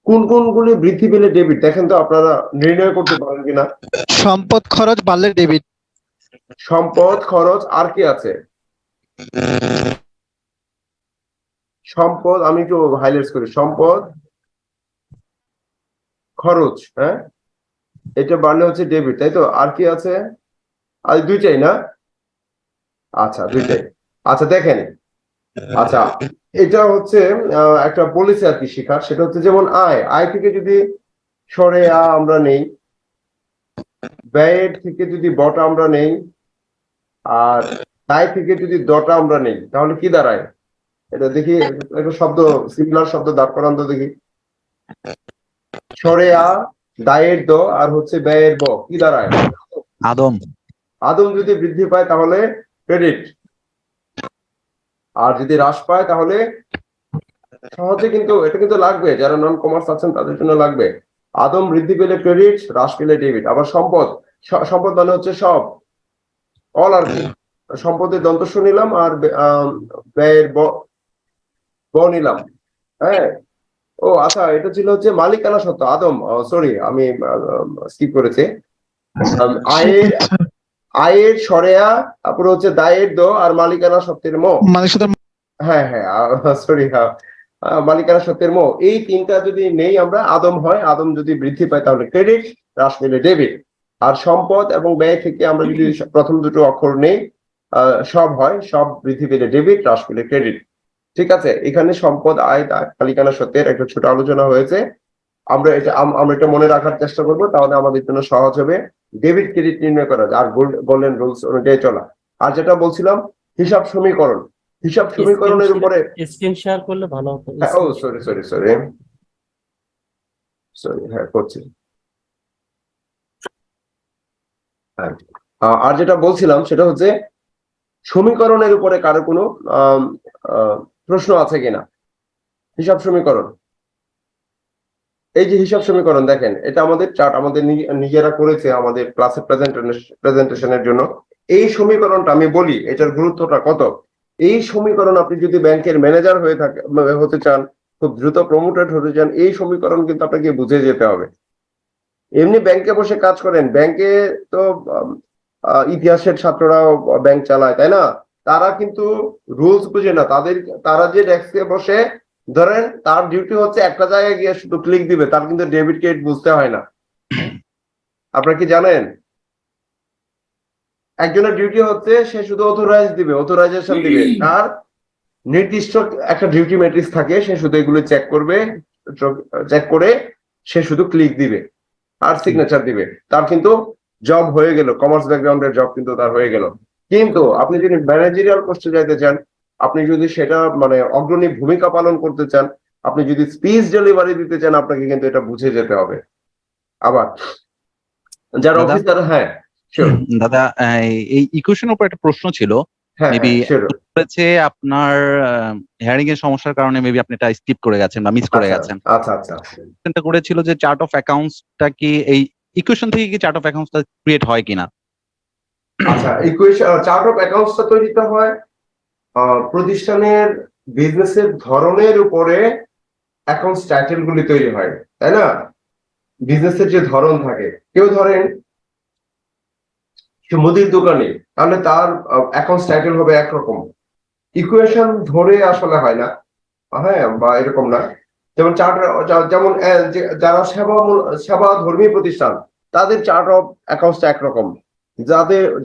কোন কোনগুলি বৃদ্ধি পেলে ডেবিট দেখেন তো আপনারা নির্ণয় করতে পারেন কিনা। সম্পদ খরচ বাড়লে ডেবিট। সম্পদ খরচ আর কি আছে? সম্পদ আমি একটু হাইলাইট করি, সম্পদ খরচ, হ্যাঁ এটা বাড়লে হচ্ছে ডেবিট, তাই তো? আর কি আছে? আর দুইটাই না? আচ্ছা দুইটাই। আচ্ছা দেখেন, আচ্ছা এটা হচ্ছে একটা বলেছে আর কি শিখার, সেটা হচ্ছে যেমন আয়, আয় থেকে যদি সরে আমরা নেই, ব্যয়ের থেকে যদি বটা আমরা নেই, আর দায় থেকে যদি দটা আমরা নেই, তাহলে কি দাঁড়ায়? এটা দেখি একটা শব্দ, সিমিলার শব্দ দাঁড় করান তো দেখি। সরে দায়ের দ আর হচ্ছে ব্যয়ের ব, কি দাঁড়ায়? আদম। আদম যদি বৃদ্ধি পায় তাহলে ক্রেডিট, আর যদি হ্রাস পায় তাহলে সহজে, কিন্তু এটা কিন্তু লাগবে, যারা নন কমার্স আছেন তাদের জন্য লাগবে। আদম বৃদ্ধি পেলে ক্রেডিট, হ্রাস পেলে ডেবিট। আবার সম্পদ, সম্পদ মানে হচ্ছে সব, অল আর কি। সম্পদের দন্তস্ব নিলাম আর ব্যয়ের ব নিলাম, হ্যাঁ। ও আচ্ছা, এটা ছিল হচ্ছে মালিকানা সত্ত্ব, আদম, সরি আমি স্কিপ করেছি। আয়ের আয়ের সরেয়া, তারপরে হচ্ছে দায়ের দ আর মালিকানা সত্ত্বের ম। মানে শুধু হ্যাঁ হ্যাঁ সরি, মালিকানা সত্ত্বের মো, এই তিনটা যদি নেই আমরা, আদম হয়। আদম যদি বৃদ্ধি পায় তাহলে ক্রেডিট, হ্রাস পেলে ডেবিট। আর সম্পদ এবং ব্যয় থেকে আমরা যদি প্রথম দুটো অক্ষর নেই, সব হয়, সব বৃদ্ধি পেলে ডেবিট, হ্রাস পেলে ক্রেডিট। ঠিক আছে, এখানে সম্পদ, আয়, মালিকানা সত্ত্বের একটা ছোট আলোচনা হয়েছে। আমরা এটা মনে রাখার চেষ্টা করবো, তাহলে আমাদের জন্য সহজ হবে ডেবিট ক্রেডিট নির্ণয় করা, আর গোল্ডেন রুলস অনুযায়ী চলা। আর যেটা বলছিলাম হিসাব সমীকরণ, হিসাব সমীকরণের উপরে, স্ক্রিন শেয়ার করলে ভালো হতো। হ্যাঁ ও সরি সরি সরি সরি, হ্যাঁ করছি। হ্যাঁ, আর যেটা বলছিলাম সেটা হচ্ছে সমীকরণের উপরে কারো কোনো প্রশ্ন আছে কিনা। হিসাব সমীকরণ, এই যে হিসাব সমীকরণ দেখেন, এটা আমাদের চার্ট, আমাদের নিজেরা করেছে আমাদের ক্লাসে প্রেজেন্টেশনের জন্য। এই সমীকরণটা আমি বলি এটার গুরুত্বটা কত। এই সমীকরণ আপনি যদি ব্যাংকের ম্যানেজার হতে চান, খুব দ্রুত প্রমোটেড হতে চান, এই সমীকরণ কিন্তু আপনাকে বুঝে যেতে হবে। এমনি ব্যাংকে বসে কাজ করেন, ব্যাংকে তো ইতিহাসের ছাত্ররাও ব্যাংক চালায়, তাই না? তারা কিন্তু রুলস বুঝে না, তারা যে ডেস্কে বসে, ধরেন তার ডিউটি হচ্ছে একটা জায়গায় গিয়ে শুধু ক্লিক দিবে, তার কিন্তু ডেবিট ক্রেডিট বুঝতে হয় না। আপনারা কি জানেন? একজনের ডিউটি হচ্ছে সে শুধু অথরাইজেশন দিবে, তার নির্দিষ্ট একটা ডিউটি ম্যাট্রিক্স থাকে, সে শুধু এগুলো চেক করে সে শুধু ক্লিক দিবে আর সিগনেচার দিবে, তার কিন্তু জব হয়ে গেল, কমার্স ব্যাকগ্রাউন্ডের জব কিন্তু তার হয়ে গেল। কিন্তু আপনি যদি ম্যানেজারিয়াল পোস্টে যাইতে চান, আপনি যদি সেটা মানে অগ্রণী ভূমিকা পালন করতে চান, আপনি যদি স্পিচ ডেলিভারি দিতে চান, আপনাকে কিন্তু এটা বুঝে যেতে হবে। আবার যারা দাদা? অফিসার, হ্যাঁ দাদা, এই ইকুয়েশনের উপর একটা প্রশ্ন ছিল। হ্যাঁ মেবি শিওর। হচ্ছে আপনার হেয়ারিং এর সমস্যার কারণে মেবি আপনি এটা স্কিপ করে গেছেন বা মিস করে গেছেন। আচ্ছা আচ্ছা, চিন্তা করেছিল যে চার্ট অফ অ্যাকাউন্টসটা কি এই ইকুয়েশন থেকে কি চার্ট অফ অ্যাকাউন্টসটা ক্রিয়েট হয় কিনা? আচ্ছা ইকুয়েশন, চার্ট অফ অ্যাকাউন্টসটা তৈরিতে হয় প্রতিষ্ঠানের বিজনেসের ধরনের উপরে অ্যাকাউন্টস টাইটেল গুলি তৈরি হয়, তাই না? বিজনেসের যে ধরন থাকে, কেউ ধরেন মুদির দোকানে, তাহলে তার অ্যাকাউন্টস টাইটেল হবে একরকম, ইকুয়েশন ধরে আসলে হয় না, হ্যাঁ, বা এরকম না। যেমন যেমন যারা সেবা ধর্মী প্রতিষ্ঠান, তাদের চার্ট অফ অ্যাকাউন্টসটা একরকম।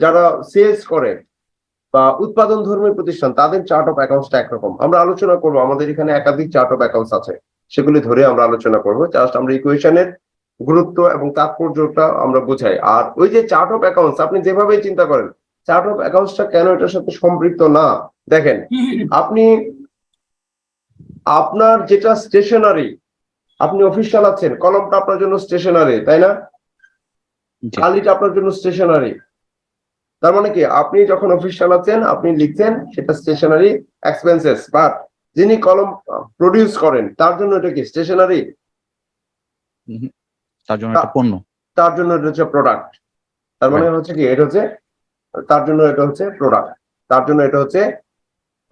যারা সেলস করে বা উৎপাদন ধর্মী প্রতিষ্ঠান, তাদের চার্ট অফ অ্যাকাউন্টসটা একরকম। আমরা আলোচনা করবো, আমাদের এখানে একাধিক চার্ট অফ অ্যাকাউন্টস আছে, সেগুলি ধরে আমরা আলোচনা করবো। জাস্ট আমরা ইকুয়েশনের গুরুত্ব এবং তাৎপর্যটা আমরা বুঝাই। আর ওই যে চার্ট অফ অ্যাকাউন্টস, আপনি যেভাবে চিন্তা করেন চার্ট অফ অ্যাকাউন্টসটা কেন এটার সাথে সম্পৃক্ত না, দেখেন আপনি আপনার যেটা স্টেশনারি, আপনি অফিস চালাচ্ছেন, কলমটা আপনার জন্য স্টেশনারি, তাই না? কালিটা আপনার জন্য স্টেশনারি। তার মানে কি, আপনি যখন অফিস চালাচ্ছেন আপনি লিখছেন, সেটা স্টেশনারি এক্সপেন্সেস, বাট যিনি কলম প্রডিউস করেন তার জন্য এটা কি স্টেশনারি? তার জন্য একটা পণ্য, তার জন্য এটা হচ্ছে প্রোডাক্ট। তার মানে হচ্ছে কি, এটা হচ্ছে তার জন্য এটা হচ্ছে প্রোডাক্ট, তার জন্য এটা হচ্ছে,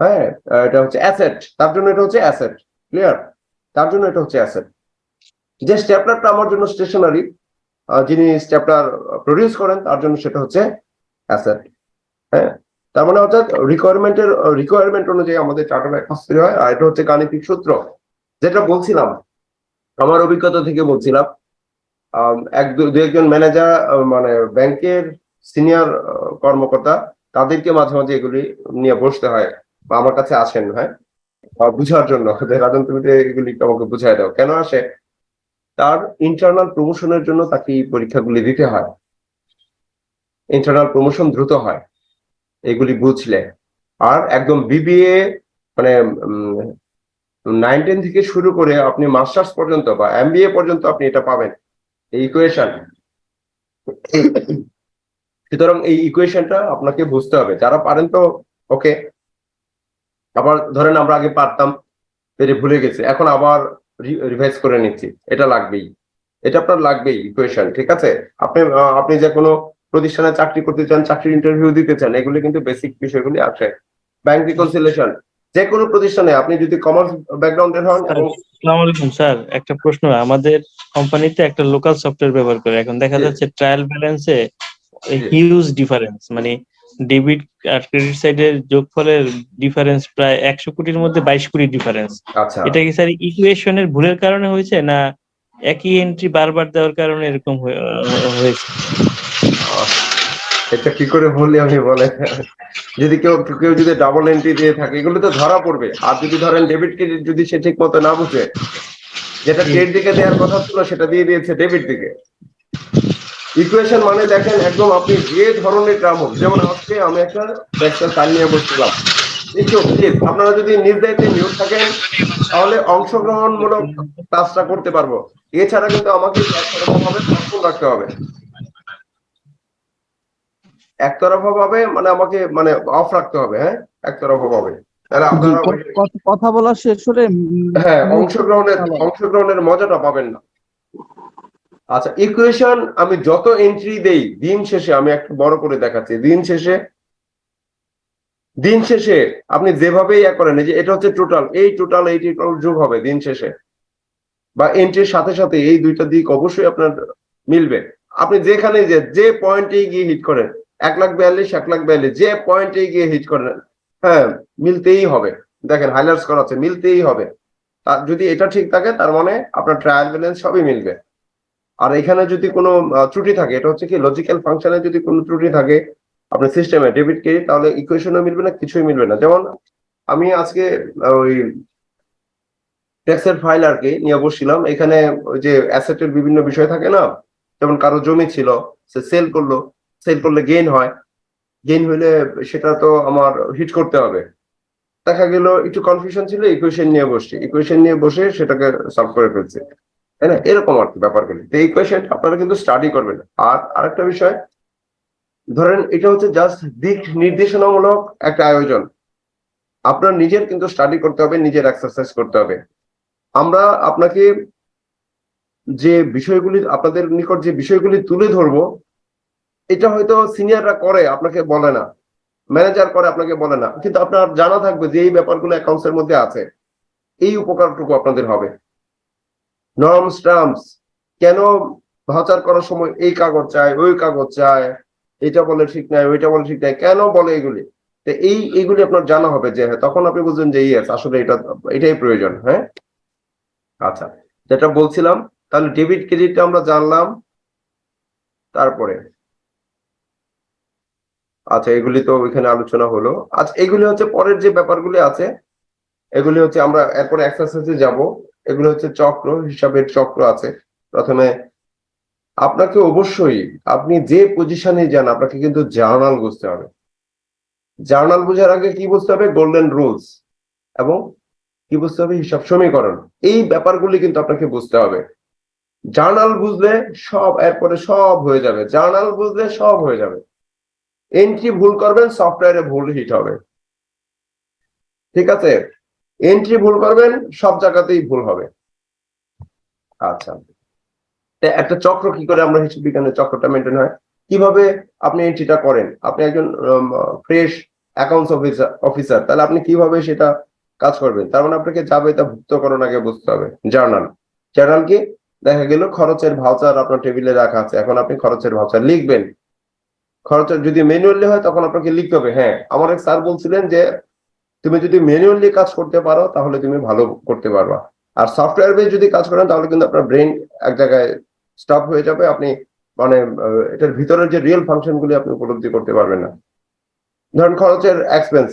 হ্যাঁ এটা হচ্ছে অ্যাসেট, তার জন্য এটা হচ্ছে অ্যাসেট। ক্লিয়ার? তার জন্য এটা হচ্ছে অ্যাসেট। যে স্টেপলারটা আমার জন্য স্টেশনারি, যিনি স্টেপলার প্রডিউস করেন তার জন্য সেটা হচ্ছে অ্যাসেট। হ্যাঁ, তার মানে অর্থাৎ রিকোয়ারমেন্ট অনুযায়ী আমাদের চার্ট অফ অ্যাকাউন্টস তৈরি হয়। আর এটা হচ্ছে গাণিতিক সূত্র, যেটা বলছিলাম আমার অভিজ্ঞতা থেকে বলছিলাম। দু একজন ম্যানেজার, মানে ব্যাংকের সিনিয়র কর্মকর্তা, তাদেরকে মাঝে মাঝে এগুলি নিয়ে বসতে হয় বা আমার কাছে আসেন, হ্যাঁ, বুঝার জন্য যে রাজন তুমি তো এগুলি আমাকে বুঝাই দাও। কেন আসে? তার ইন্টারনাল প্রমোশনের জন্য তাকে এই পরীক্ষাগুলি দিতে হয়। ইন্টারনাল প্রমোশন দ্রুত হয় এগুলি বুঝলে। আর একদম বিবিএ মানে 9-10 থেকে শুরু করে আপনি মাস্টার্স পর্যন্ত বা এমবিএ পর্যন্ত আপনি এটা পাবেন, এই ইকুয়েশন। সুতরাং এই ইকুয়েশনটা আপনাকে বুঝতে হবে। যারা পারেন তো ওকে, আবার ধরেন আমরা আগে পারতাম, পেরে ভুলে গেছি, এখন আবার রিভাইজ করে নিচ্ছি, এটা লাগবেই, এটা আপনার লাগবেই ইকুয়েশন। ঠিক আছে, আপনি যে কোনো প্রতিষ্ঠানে চাকরি করতে চান, চাকরির ইন্টারভিউ দিতে চান, এগুলি কিন্তু বেসিক বিষয়গুলি আছে। ব্যাংক রিকনসিলিয়েশন, যে কোনো প্রতিষ্ঠানে আপনি যদি কমার্স ব্যাকগ্রাউন্ডের হন এবং আসসালামু আলাইকুম স্যার, একটা প্রশ্ন। আমাদের কোম্পানিতে একটা লোকাল সফটওয়্যার ব্যবহার করে, এখন দেখা যাচ্ছে ট্রায়াল ব্যালেন্সে হিউজ ডিফারেন্স, মানে ডেবিট আর ক্রেডিট সাইডের যোগফলের ডিফারেন্স প্রায় 100 কোটির মধ্যে 22 কোটি ডিফারেন্স। আচ্ছা, এটা কি স্যার ইকুয়েশনের ভুলের কারণে হয়েছে, না একই এন্ট্রি বারবার দেওয়ার কারণে এরকম হয়েছে? এটা কি করে বললি আমি বলে, যদি কেউ যদি ডাবল এন্ট্রি দিয়ে থাকে এগুলো তো ধরা পড়বে। আর যদি ধরেন ডেবিট ক্রেডিট যদি সে ঠিক মতো না বুঝে, যেটা ক্রেডিট দিকে দেওয়ার কথা ছিল সেটা দিয়ে দিয়েছে ডেবিট দিকে। ইকুয়েশন মানে দেখেন একদম আপনি যে ধরনের গ্রাহক, যেমন আজকে আমি একটা ট্যাক্সের ফাইল নিয়ে বসছিলাম, একটু প্লিজ আপনারা যদি নিজ দায়িত্বে নিয়োগ থাকেন তাহলে অংশগ্রহণমূলক কাজটা করতে পারবো। এছাড়া কিন্তু আমাকে একতরফাভাবে কন্ট্রোল রাখতে হবে, একতরফাভাবে মানে আমাকে মানে অফ রাখতে হবে। হ্যাঁ, একতরফাভাবে, তাহলে আপনারা কথা বলা শেষ হলে হ্যাঁ অংশগ্রহণের মজাটা পাবেন না। আচ্ছা, ইকুয়েশন আমি যত এন্ট্রি দেই, দিন শেষে আমি একটু বড় করে দেখাচ্ছি, দিন শেষে আপনি যেভাবে ইয়া করেন, যে এটা হচ্ছে টোটাল, এই টোটাল যোগ হবে দিন শেষে, বা এন্ট্রির সাথে সাথে এই দুইটা দিক অবশ্যই আপনার মিলবে। আপনি যেখানে যে পয়েন্টে গিয়ে হিট করেন, 1,42,1,42 যে পয়েন্টে গিয়ে হিট করেন, হ্যাঁ মিলতেই হবে। দেখেন হাইলাইটস করা আছে, মিলতেই হবে। তার যদি এটা ঠিক থাকে তার মানে আপনার ট্রায়াল ব্যালেন্স সবই মিলবে। আর এখানে যদি কোনো ত্রুটি থাকে, এটা হচ্ছে কি লজিক্যাল ফাংশনে যদি কোনো ত্রুটি থাকে আপনার সিস্টেমে ডেবিট ক্রেডিট, তাহলে ইকুয়েশনও মিলবে না, কিছুই মিলবে না। যেমন আমি আজকে ওই ট্যাক্সের ফাইল আর কি নিয়ে বসছিলাম, এখানে ওই যে অ্যাসেটের বিভিন্ন বিষয় থাকে না, যেমন কারো জমি ছিল, সে সেল করলে গেইন হয়, গেইন হইলে সেটা তো আমার হিট করতে হবে। দেখা গেল একটু কনফিউশন ছিল, ইকুয়েশন নিয়ে বসে সেটাকে সলভ করে ফেলছে, তাই না? এরকম আর কি ব্যাপারগুলি। তো এই কোয়েশ্চেন আপনারা কিন্তু স্টাডি করবেন। আর আরেকটা বিষয়, ধরেন এটা হচ্ছে জাস্ট দিক নির্দেশনামূলক একটা আয়োজন, আপনার নিজের কিন্তু স্টাডি করতে হবে, নিজের এক্সারসাইজ করতে হবে। আমরা আপনাকে যে বিষয়গুলি, আপনাদের নিকট যে বিষয়গুলি তুলে ধরবো, এটা হয়তো সিনিয়ররা করে আপনাকে বলে না, ম্যানেজার করে আপনাকে বলে না, কিন্তু আপনার জানা থাকবে যে এই ব্যাপারগুলো অ্যাকাউন্টস এর মধ্যে আছে, এই উপকারটুকু আপনাদের হবে। নর্মস টার্মস, কেন ভাউচার করার সময় এই কাগজ চায়, ওই কাগজ চায়, এটা বলে ঠিক নাই, ওইটা বলে ঠিক নাই, কেন বলে এগুলি, তো এইগুলি আপনার জানা হবে, যে হ্যাঁ তখন আপনি বুঝবেন যে ইয়েস আসলে এটাই প্রয়োজন। হ্যাঁ, আচ্ছা, যেটা বলছিলাম, তাহলে ডেবিট ক্রেডিটটা আমরা জানলাম। তারপরে আচ্ছা, এগুলি তো ওইখানে আলোচনা হলো। আচ্ছা, এগুলি হচ্ছে পরের যে ব্যাপারগুলি আছে, এগুলি হচ্ছে আমরা এরপরে এক্সারসাইজে যাব। এগুলি হচ্ছে চক্র, হিসাবের চক্র আছে। প্রথমে আপনাকে অবশ্যই, আপনি যে পজিশনে যান আপনাকে কিন্তু জার্নাল বুঝতে হবে। জার্নাল বোঝার আগে কি বুঝতে হবে? গোল্ডেন রুলস, এবং কি বুঝতে হবে? হিসাব সমীকরণ। এই ব্যাপারগুলি কিন্তু আপনাকে বুঝতে হবে। জার্নাল বুঝলে সব, এরপরে সব হয়ে যাবে। জার্নাল বুঝলে সব হয়ে যাবে। এন্ট্রি ভুল করবেন, সফটওয়্যারে ভুল হিট হবে, ঠিক আছে? এন্ট্রি ভুল করবেন, সব জায়গাতেই ভুল হবে। আচ্ছা, একটা চক্র কি করে আমরা হিসাব বিজ্ঞানের চক্রটা মেনটেন হয়, কিভাবে আপনি এন্ট্রিটা করেন? আপনি একজন ফ্রেশ অ্যাকাউন্টস অফিসার, তাহলে আপনি কিভাবে সেটা কাজ করবেন? তার মানে আপনাকে যাবে তা ভুক্তকরণ আগে বুঝতে হবে। জার্নাল কি? দেখা গেল খরচের ভাউচার আপনার টেবিলে রাখা আছে, এখন আপনি খরচের ভাউচার লিখবেন। খরচের যদি ম্যানুয়ালি হয় তখন আপনাকে লিখতে হবে। হ্যাঁ, আমার এক স্যার বলছিলেন যে তুমি যদি ম্যানুয়ালি কাজ করতে পারো তাহলে তুমি ভালো করতে পারবা, আর সফটওয়্যার বেস যদি কাজ করেন তাহলে কিন্তু আপনার ব্রেন এক জায়গায় স্টপ হয়ে যাবে, আপনি মানে এটার ভিতরের যে রিয়েল ফাংশন গুলি আপনি উপলব্ধি করতে পারবেন না। ধরেন খরচের এক্সপেন্স,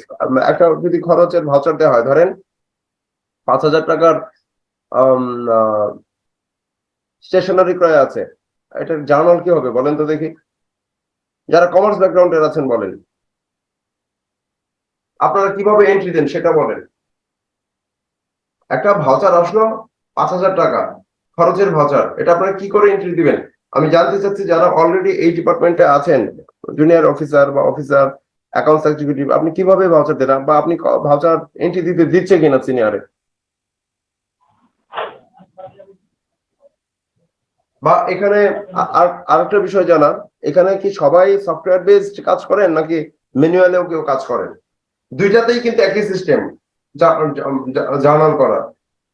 একটা যদি খরচের ভাউচার দেওয়া হয়, ধরেন 5,000 টাকার স্টেশনারি ক্রয় আছে, এটার জার্নাল কি হবে বলেন তো দেখি, যারা কমার্স ব্যাকগ্রাউন্ডের আছেন বলেন, আপনারা কিভাবে এন্ট্রি দেন সেটা বলেন। একটা ভাউচার আসলো 5,000 টাকা খরচের ভাউচার, এটা আপনারা কি করে এন্ট্রি দিবেন? আমি জানতে চাচ্ছি যারা অলরেডি এই ডিপার্টমেন্টে আছেন, জুনিয়র অফিসার বা অফিসার, অ্যাকাউন্টস এক্সিকিউটিভ, আপনি কিভাবে ভাউচার দেন, বা আপনি ভাউচার এন্ট্রি দিচ্ছে কিনা সিনিয়রে? বা এখানে আরেকটা বিষয় জানা, এখানে কি সবাই সফটওয়্যার বেসড কাজ করেন নাকি ম্যানুয়ালেও কেউ কাজ করেন? দুইটাতেই কিন্তু একই সিস্টেম জার্নাল করা।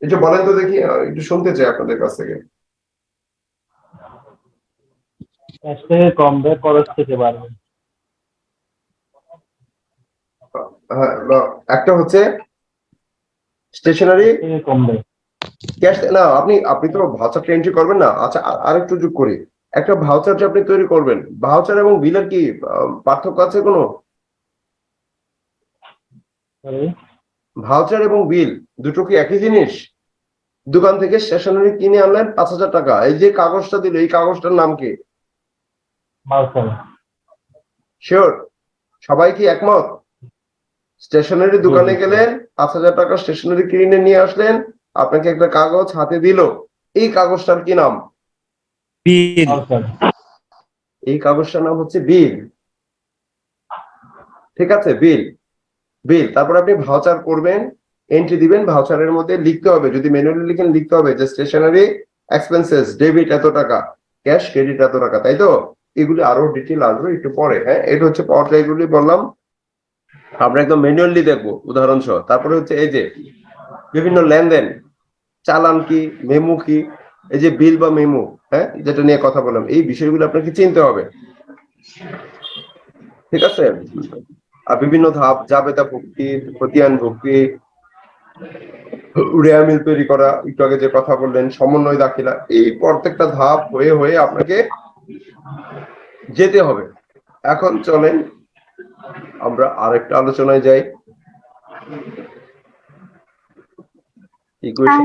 একটু বলেন তো দেখি, একটু শুনতে চাই আপনাদের কাছ থেকে। কম দেয়, খরচ থেকে বাড়বে। হ্যাঁ, একটা হচ্ছে স্টেশনারি কম দেয়। ক্যাশ না, আপনি তো ভাউচারটা এন্ট্রি করবেন না। আচ্ছা, আরেকটু যোগ করি, একটা ভাউচার যে আপনি তৈরি করবেন, ভাউচার এবং বিলের কি পার্থক্য আছে কোনো? ভাউচার এবং বিল দুটো কি একই জিনিস? দোকান থেকে স্টেশনারি কিনে আনলেন 5,000 টাকা, এই যে কাগজটা দিল এই কাগজটার নাম কি? শিওর? সবাই কি একমত? স্টেশনারি দোকানে গেলেন, 5,000 টাকা স্টেশনারি কিনে নিয়ে আসলেন, আপনাকে একটা কাগজ হাতে দিল, এই কাগজটার কি নাম? বিল। এই কাগজটার নাম হচ্ছে বিল। ঠিক আছে, বিল। বিল, তারপর আপনি ভাউচার করবেন, এন্ট্রি দিবেন, ভাউচারের মধ্যে লিখতে হবে, যদি ম্যানুয়ালি লিখেন লিখতে হবে যে স্টেশনারি এক্সপেন্সেস ডেবিট এত টাকা, ক্যাশ ক্রেডিট এত টাকা, তাই তো? এগুলি আরো ডিটেল আসবে একটু পরে। হ্যাঁ, এটা হচ্ছে পর্যায়, এগুলি বললাম আমরা একদম ম্যানুয়ালি দেখবো উদাহরণ সহ। তারপরে হচ্ছে এই যে বিভিন্ন লেনদেন, চালান কি, মেমো কি, এই যে বিল বা মেমো, হ্যাঁ, যেটা নিয়ে কথা বললাম, এই বিষয়গুলো আপনাকে চিনতে হবে। ঠিক আছে, আর বিভিন্ন ধাপ, জাবেদা ভুক্তি, খতিয়ান ভুক্তি, উড়িয়া মিল তৈরি করা, একটু আগে যে কথা বললেন, সমন্বয় দাখিলা, এই প্রত্যেকটা ধাপ হয়ে হয়ে আপনাকে যেতে হবে। এখন চলেন আমরা আরেকটা আলোচনায় যাই। ইকুয়েশন,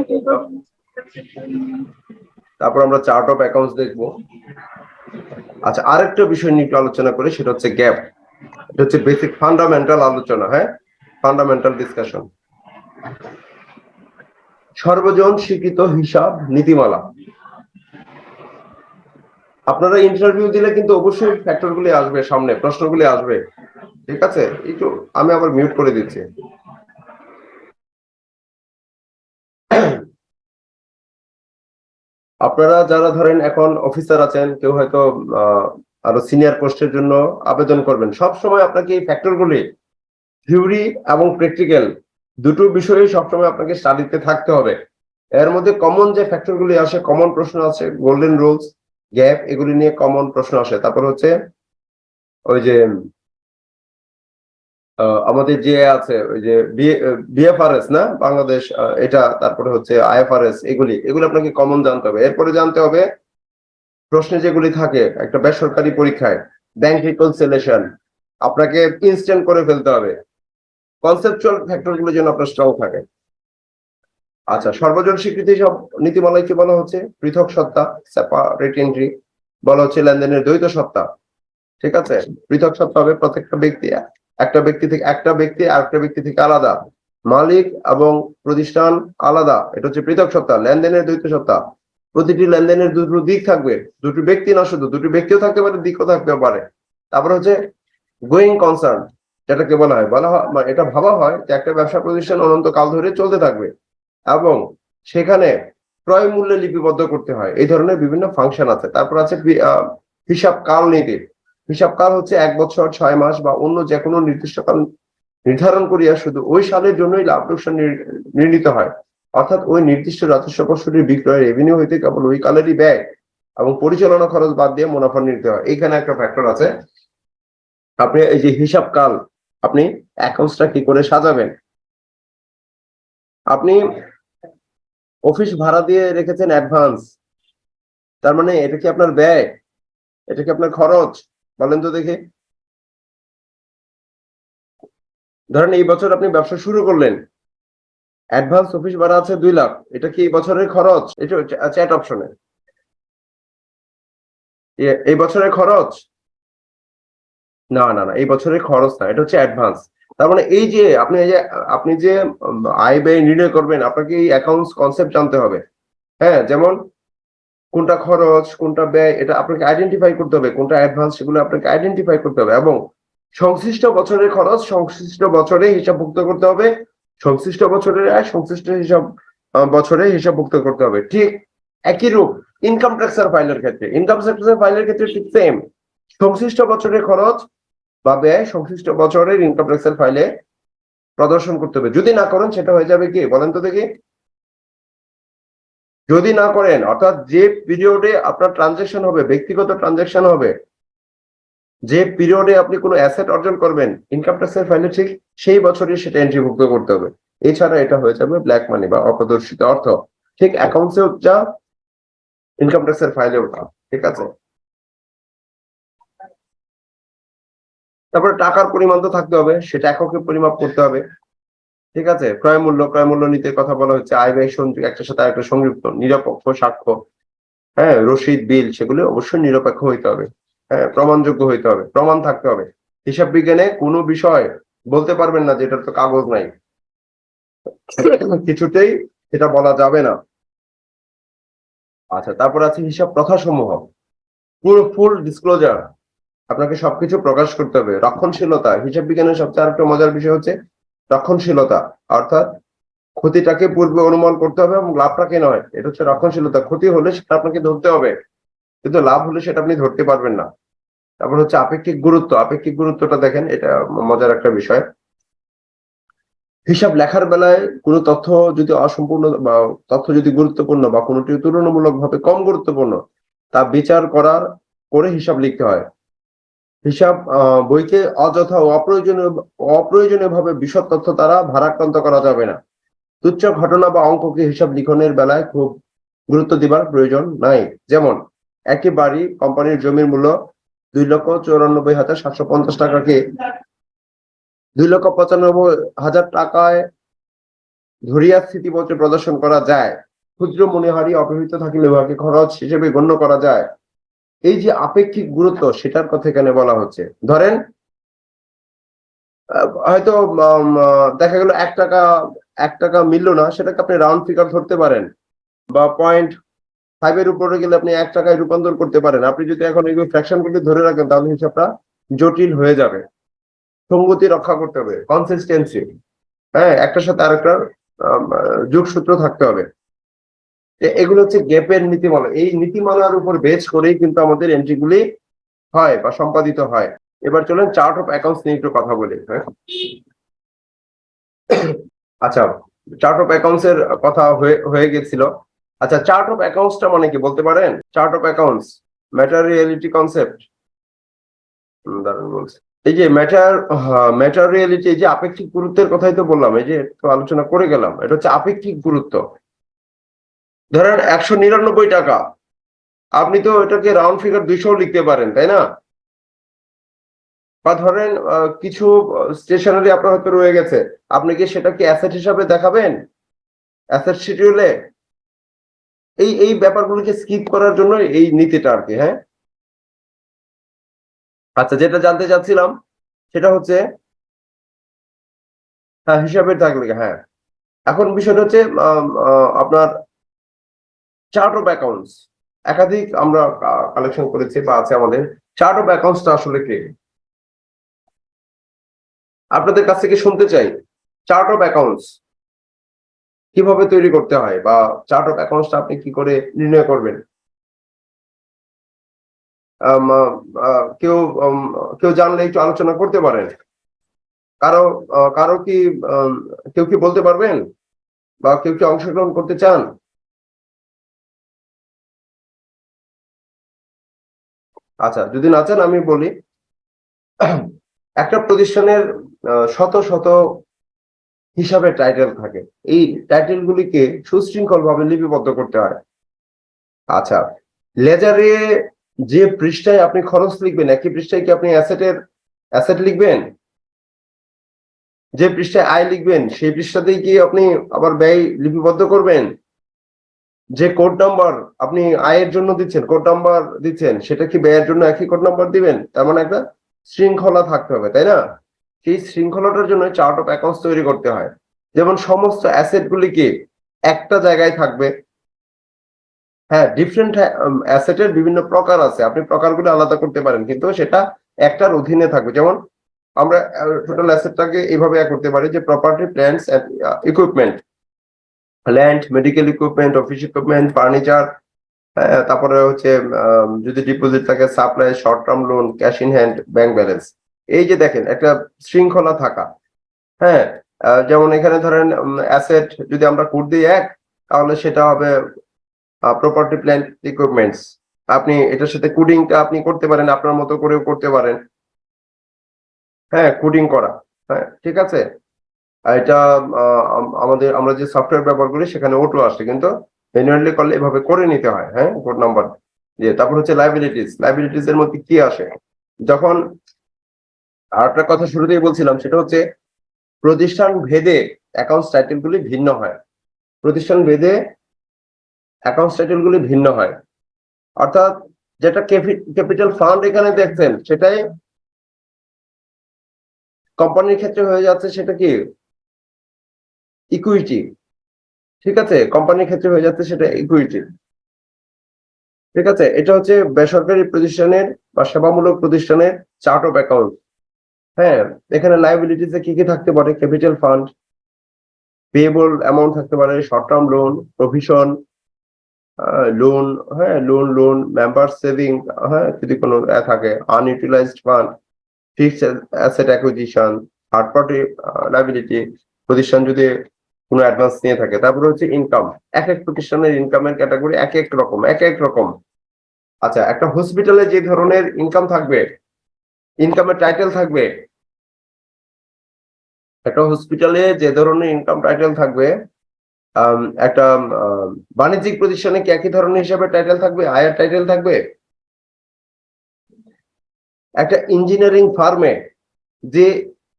তারপর আমরা চার্ট অফ অ্যাকাউন্টস দেখবো। আচ্ছা, আরেকটা বিষয় নিয়ে একটু আলোচনা করি, সেটা হচ্ছে গ্যাপ। এটা হচ্ছে বেসিক ফান্ডামেন্টাল আলোচনা। হ্যাঁ, ফান্ডামেন্টাল ডিসকাশন। সর্বজন স্বীকৃত হিসাব নীতিমালা। আপনারা ইন্টারভিউ দিলে কিন্তু অবশ্যই ফ্যাক্টরগুলি আসবে সামনে, প্রশ্নগুলি আসবে। ঠিক আছে, একটু আমি আবার মিউট করে দিচ্ছি। আপনারা যারা ধরেন এখন অফিসার আছেন, কেউ হয়তো আরো সিনিয়র পোস্টের জন্য আবেদন করবেন, সব সময় আপনাকে এই ফ্যাক্টরগুলি, থিওরি এবং প্র্যাকটিক্যাল দুটো বিষয়ে সবসময় আপনাকে স্টাডিতে থাকতে হবে। এর মধ্যে কমন যে ফ্যাক্টরগুলি আসে, কমন প্রশ্ন আছে, গোল্ডেন রুলস, গ্যাপ, এগুলি নিয়ে কমন প্রশ্ন আসে। তারপর হচ্ছে ওই যে আমাদের যে আছে ওই যে বিএফআরএস না বাংলাদেশ, এটা, তারপরে হচ্ছে আইএফআরএস, এগুলি আপনাকে কমন জানতে হবে। এরপরে জানতে হবে প্রশ্নে যেগুলি থাকে একটা বেসরকারি পরীক্ষায়, ব্যাংক রিকনসিলিয়েশন আপনাকে ইনস্ট্যান্ট করে ফেলতে হবে। কনসেপচুয়াল ফ্যাক্টরগুলো যেন আপনার স্ট্রং থাকে। আচ্ছা, সর্বজন স্বীকৃতি সব নীতিমালায় কি বলা হচ্ছে? পৃথক সত্তা, সেপারেট এন্ট্রি, বলা হচ্ছে লেনদেনের দ্বৈত সত্তা। ঠিক আছে, পৃথক সত্তা হবে প্রত্যেকটা ব্যক্তি, একটা ব্যক্তি আরেকটা ব্যক্তি থেকে আলাদা, মালিক এবং প্রতিষ্ঠান আলাদা, এটা হচ্ছে পৃথক সত্তা। লেনদেনের দ্বৈত সত্তা, প্রতিটি লেনদেনের দুটো দিক থাকবে, দুটো ব্যক্তি না, শুধু দুটো ব্যক্তিও থাকতে পারে, দিকও থাকতে পারে। তারপর হচ্ছে গোয়িং কনসার্ন, যেটাকে বলা হয় মানে এটা ভাবা হয় যে একটা ব্যবসা প্রতিষ্ঠান অনন্তকাল ধরে চলতে থাকবে এবং সেখানে ক্রয় মূল্যে লিপিবদ্ধ করতে হয়, এই ধরনের বিভিন্ন ফাংশন আছে। তারপর আছে হিসাব কাল নীতি। হিসাব কাল হচ্ছে 1 বছর, 6 মাস বা অন্য যে কোনো নির্দিষ্ট কাল নির্ধারণ করিয়া শুধু ওই সালের জন্যই লাভ লোকসান নির্ণীত হয়। অর্থাৎ ওই নির্দিষ্ট রাজস্ব বছরের বিক্রয় রেভিনিউ হইতে কেবল ওই কালেরই ব্যয় এবং পরিচালনা খরচ বাদ দিয়ে মুনাফা নিতে হয়। এইখানে একটা ফ্যাক্টর আছে। আপনি এই যে হিসাব কাল, আপনি অ্যাকাউন্টসটা কি করে সাজাবেন। আপনি অফিস ভাড়া দিয়ে রেখেছেন অ্যাডভান্স, তার মানে এটা কি আপনার ব্যয়, এটা কি আপনার খরচ? বলেন তো দেখি। ধরেন এই বছর আপনি ব্যবসা শুরু করলেন, অ্যাডভান্স অফিস ভাড়া আছে 2 লাখ, এটা কি এই বছরের খরচ? এটা চ্যাট অপশনে এই বছরের খরচ? না না না, এই বছরের খরচ না, এটা হচ্ছে অ্যাডভান্স। তার মানে এই যে আপনি যে আয় ব্যয় নির্ণয় করবেন, আপনাকে এই অ্যাকাউন্টস কনসেপ্ট জানতে হবে। হ্যাঁ, যেমন কোনটা খরচ কোনটা ব্যয় এটা আপনাকে আইডেন্টিফাই করতে হবে, কোনটা অ্যাডভান্স সেগুলো আপনাকে আইডেন্টিফাই করতে হবে, এবং সংশ্লিষ্ট বছরের খরচ সংশ্লিষ্ট বছরে হিসাবভুক্ত করতে হবে, সংশ্লিষ্ট বছরের আয় সংশ্লিষ্ট বছরে হিসাবভুক্ত করতে হবে। ঠিক একই রূপ ইনকাম ট্যাক্সের ফাইলের ক্ষেত্রে, ইনকাম ট্যাক্সের ফাইলের ক্ষেত্রে ঠিক সেম, সংশ্লিষ্ট বছরের খরচ বা ব্যয় সংশ্লিষ্ট বছরের ইনকাম ট্যাক্সের ফাইলে প্রদর্শন করতে হবে। যদি না করেন সেটা হয়ে যাবে কি বলেন তো দেখি। যদি না করেন, অর্থাৎ যে পিরিয়ডে আপনার ট্রানজেকশন হবে, ব্যক্তিগত ট্রানজেকশন হবে, যে পিরিয়ডে আপনি কোনো অ্যাসেট অর্জন করবেন, ইনকাম ট্যাক্সের ফাইলে ঠিক সেই বছরই সেটা এন্ট্রিভুক্ত করতে হবে। এছাড়া এটা হয়ে যাবে ব্ল্যাক মানি বা অপ্রদর্শিত অর্থ। ঠিক অ্যাকাউন্টসেও যা, ইনকাম ট্যাক্সের ফাইলেও তা। ঠিক আছে। তারপরে টাকার পরিমাণ তো থাকতে হবে, সেটা এককে পরিমাপ করতে হবে। ঠিক আছে। ক্রয় মূল্য নীতির কথা বলা হচ্ছে, আয় ব্যয় সংযুক্ত একটার সাথে আরেকটা সংযুক্ত, নিরপেক্ষ সাক্ষ্য, হ্যাঁ, রসিদ বিল সেগুলো অবশ্যই নিরপেক্ষ হইতে হবে, হ্যাঁ, প্রমাণযোগ্য হইতে হবে, প্রমাণ থাকতে হবে। হিসাব বিজ্ঞানে কোনো বিষয় বলতে পারবেন না যে এটার তো কাগজ নাই, কিছুতেই এটা বলা যাবে না। আচ্ছা, তারপর আছে হিসাব প্রথা সমূহ, পুরো ফুল ডিসক্লোজার, আপনাকে সবকিছু প্রকাশ করতে হবে। রক্ষণশীলতা, হিসাব বিজ্ঞানের সবচেয়ে আরেকটা মজার বিষয় হচ্ছে রক্ষণশীলতা, অর্থাৎ ক্ষতিটাকে পূর্বে অনুমান করতে হবে এবং লাভটাকে নয়, এটা হচ্ছে রক্ষণশীলতা। ক্ষতি হলে সেটা আপনাকে ধরতে হবে, কিন্তু লাভ হলে সেটা আপনি ধরতে পারবেন না। তারপর হচ্ছে আপেক্ষিক গুরুত্ব, আপেক্ষিক গুরুত্বটা দেখেন, এটা মজার একটা বিষয়। হিসাব লেখার বেলায় কোনো তথ্য যদি অসম্পূর্ণ বা তথ্য যদি গুরুত্বপূর্ণ বা কোনোটি তুলনামূলকভাবে কম গুরুত্বপূর্ণ, তা বিচার করে হিসাব লিখতে হয়। হিসাব বইকে অযথা ও অপ্রয়োজনীয় ভাবে বিশদ তথ্য দ্বারা ভারাক্রান্ত করা যাবে না। তুচ্ছ ঘটনা বা অঙ্ককে হিসাব লিখনের বেলায় খুব গুরুত্ব দিবার প্রয়োজন নাই। যেমন একটি বাড়ি কোম্পানির জমির মূল্য 2,94,750 টাকাকে 2,95,000 টাকায় ধরিয়া স্থিতিপত্রে প্রদর্শন করা যায়। ক্ষুদ্র মণিহারি অপহৃত থাকিলে উহাকে খরচ হিসেবে গণ্য করা যায়। এই যে আপেক্ষিক গুরুত্ব, সেটার কথা এখানে বলা হচ্ছে। ধরেন হয়তো দেখা গেল 1 টাকা মিললো না, সেটাকে আপনি রাউন্ড ফিগার ধরতে পারেন, বা 0.5 এর উপরে গেলে আপনি 1 টাকায় রূপান্তর করতে পারেন। আপনি যদি এখন এগুলো ফ্র্যাকশন গুলি ধরে রাখেন, তাহলে হিসাবটা জটিল হয়ে যাবে। সঙ্গতি রক্ষা করতে হবে, কনসিস্টেন্সি, হ্যাঁ, একটার সাথে আরেকটার যোগসূত্র থাকতে হবে। এগুলো হচ্ছে গ্যাপের নীতিমালা। এই নীতিমালার উপর বেস করেই কিন্তু আমাদের এন্ট্রিগুলি হয় বা সম্পাদিত হয়। এবার চলেন চার্ট অফ অ্যাকাউন্টস নিয়ে একটু কথা বলি। হ্যাঁ, আচ্ছা, চার্ট অফ অ্যাকাউন্টস এর কথা হয়ে গেছিল। আচ্ছা, চার্ট অফ অ্যাকাউন্টসটা মানে কি বলতে পারেন? চার্ট অফ অ্যাকাউন্টস ম্যাটেরিয়ালিটি কনসেপ্ট, দারুণ বলছে। এই যে ম্যাটেরিয়ালিটি, এই যে আপেক্ষিক গুরুত্বের কথাই তো বললাম, এই যে একটু আলোচনা করে গেলাম, এটা হচ্ছে আপেক্ষিক গুরুত্ব। ধরেন 199 টাকা, আপনি তো এটাকে রাউন্ড ফিগার 200 লিখতে পারেন, তাই না? বা ধরেন কিছু স্টেশনারি আপনার হয়তো রয়ে গেছে, আপনি কি সেটাকে অ্যাসেট হিসাবে দেখাবেন অ্যাসেট শিডিউলে? এই ব্যাপারগুলোকে স্কিপ করার জন্য এই নীতিটা আর কি। হ্যাঁ, আচ্ছা, যেটা জানতে চাচ্ছিলাম সেটা হচ্ছে, হ্যাঁ, হিসাবের থাকলে, হ্যাঁ, এখন বিষয়টা হচ্ছে আপনার চার্ট অফ অ্যাকাউন্টস একাধিক আমরা কালেকশন করেছি বা আছে আমাদের। চার্ট অফ অ্যাকাউন্টসটা আসলে কি, আপনাদের কাছ থেকে শুনতে চাই। চার্ট অফ অ্যাকাউন্টস কিভাবে তৈরি করতে হয়, বা চার্ট অফ অ্যাকাউন্টসটা আপনি কি করে নির্ণয় করবেন? কেউ কেউ জানলে একটু আলোচনা করতে পারেন। কারো কি কেউ কি বলতে পারবেন? বা কেউ কি অংশগ্রহণ করতে চান? আচ্ছা, যদি না চান আমি বলি, একটা প্রতিষ্ঠানের শত শত হিসাবে টাইটেল থাকে। এই টাইটেল গুলিকে সুশৃঙ্খল ভাবে লিপিবদ্ধ করতে হয়। আচ্ছা, লেজারে যে পৃষ্ঠায় আপনি খরচ লিখবেন, একই পৃষ্ঠায় কি আপনি অ্যাসেট লিখবেন? যে পৃষ্ঠায় আয় লিখবেন সেই পৃষ্ঠাতেই কি আপনি আবার ব্যয় লিপিবদ্ধ করবেন? যে কোড নাম্বার আপনি আয়ের জন্য দিচ্ছেন, কোড নাম্বার দিচ্ছেন, সেটা কি ব্যয়ের জন্য একই কোড নাম্বার দিবেন? তার মানে একটা শৃঙ্খলা থাকতে হবে, তাই না? সেই শৃঙ্খলাটার জন্য চার্ট অফ অ্যাকাউন্টস তৈরি করতে হয়। যেমন সমস্ত অ্যাসেট গুলি কি একটা জায়গায় থাকবে। হ্যাঁ, ডিফারেন্ট অ্যাসেটের বিভিন্ন প্রকার আছে, আপনি প্রকারগুলো আলাদা করতে পারেন, কিন্তু সেটা একটার অধীনে থাকবে। যেমন আমরা টোটাল অ্যাসেটটাকে এইভাবে করতে পারি যে property, plants and equipment, land, medical equipment, office equipment, furniture, তারপরে হচ্ছে যদি ডিপোজিট থাকে, supply, short term loan, cash in hand, bank balance. এই যে দেখেন একটা শৃঙ্খলা থাকা। হ্যাঁ, যেমন এখানে ধরেন অ্যাসেট যদি আমরা কোড দিই এক, তাহলে সেটা হবে প্রপার্টি, প্ল্যান্ট, ইকুইপমেন্টস। আপনি এটার সাথে কোডিংটা আপনি করতে পারেন, আপনার মতো করেও করতে পারেন। হ্যাঁ, কোডিং করা, হ্যাঁ ঠিক আছে। এটা আমরা যে সফটওয়্যার ব্যবহার করি সেখানে অটো আসে, কিন্তু ম্যানুয়ালি করলে এভাবে করে নিতে হয়। হ্যাঁ, কোড নাম্বার দিয়ে। তারপর হচ্ছে লাইবিলিটিস এর মধ্যে কি আসে? যখন আরেকটা কথা শুরুতেই বলছিলাম, সেটা হচ্ছে প্রতিষ্ঠান ভেদে অ্যাকাউন্টস টাইটেল গুলি ভিন্ন হয়। প্রতিষ্ঠান ভেদে অ্যাকাউন্টস টাইটেল গুলি ভিন্ন হয়। অর্থাৎ যেটা ক্যাপিটাল ফান্ড এখানে দেখছেন, সেটাই কোম্পানির ক্ষেত্রে হয়ে যাচ্ছে সেটা কি ইকুইটি। ঠিক আছে, কোম্পানির ক্ষেত্রে হয়ে যাচ্ছে সেটা ইকুইটি। ঠিক আছে, এটা হচ্ছে বেসরকারি প্রতিষ্ঠানের বা সেবামূলক প্রতিষ্ঠানের চার্ট অফ অ্যাকাউন্ট। হ্যাঁ, এখানে লাইবিলিটিসে কি কি থাকতে পারে? ক্যাপিটাল ফান্ড, পেয়েবল অ্যামাউন্ট থাকতে পারে, short term loan, provision, loan, হ্যাঁ লোন, মেম্বার সেভিং, হ্যাঁ যদি কোনো থাকে, unutilized fund, fixed asset acquisition, third party liability, প্রতিষ্ঠান যদি কোনো অ্যাডভান্স নিয়ে থাকে। তারপরে হচ্ছে ইনকাম। এক এক প্রতিষ্ঠানের ইনকামের ক্যাটাগরি এক এক রকম। আচ্ছা, একটা হসপিটালে যে ধরনের ইনকাম থাকবে, ইনকামের টাইটেল থাকবে, একটা হসপিটালে যে ধরনের ইনকাম টাইটেল থাকবে, একটা বাণিজ্যিক প্রতিষ্ঠানে কি একই ধরনের হিসাবে টাইটেল থাকবে, আয়ের টাইটেল থাকবে? একটা ইঞ্জিনিয়ারিং ফার্মে যে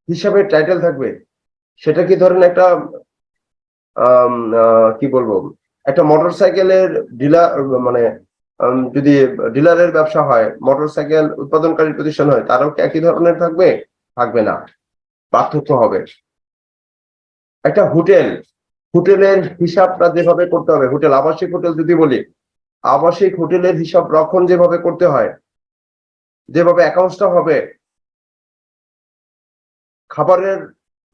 হিসাবে টাইটেল থাকবে, সেটা কি ধরেন একটা কি বলবো, একটা মোটরসাইকেলের ডিলার, মানে যদি ডিলারের ব্যবসা হয়, মোটরসাইকেল উৎপাদনকারী প্রতিষ্ঠান হয়, তারও কি একই ধরনের থাকবে? থাকবে না, পার্থক্য হবে। একটা হোটেলের হিসাবটা যেভাবে করতে হবে, আবাসিক হোটেল যদি বলি, আবাসিক হোটেলের হিসাব রক্ষণ যেভাবে করতে হয়, যেভাবে অ্যাকাউন্টসটা হবে, খাবারের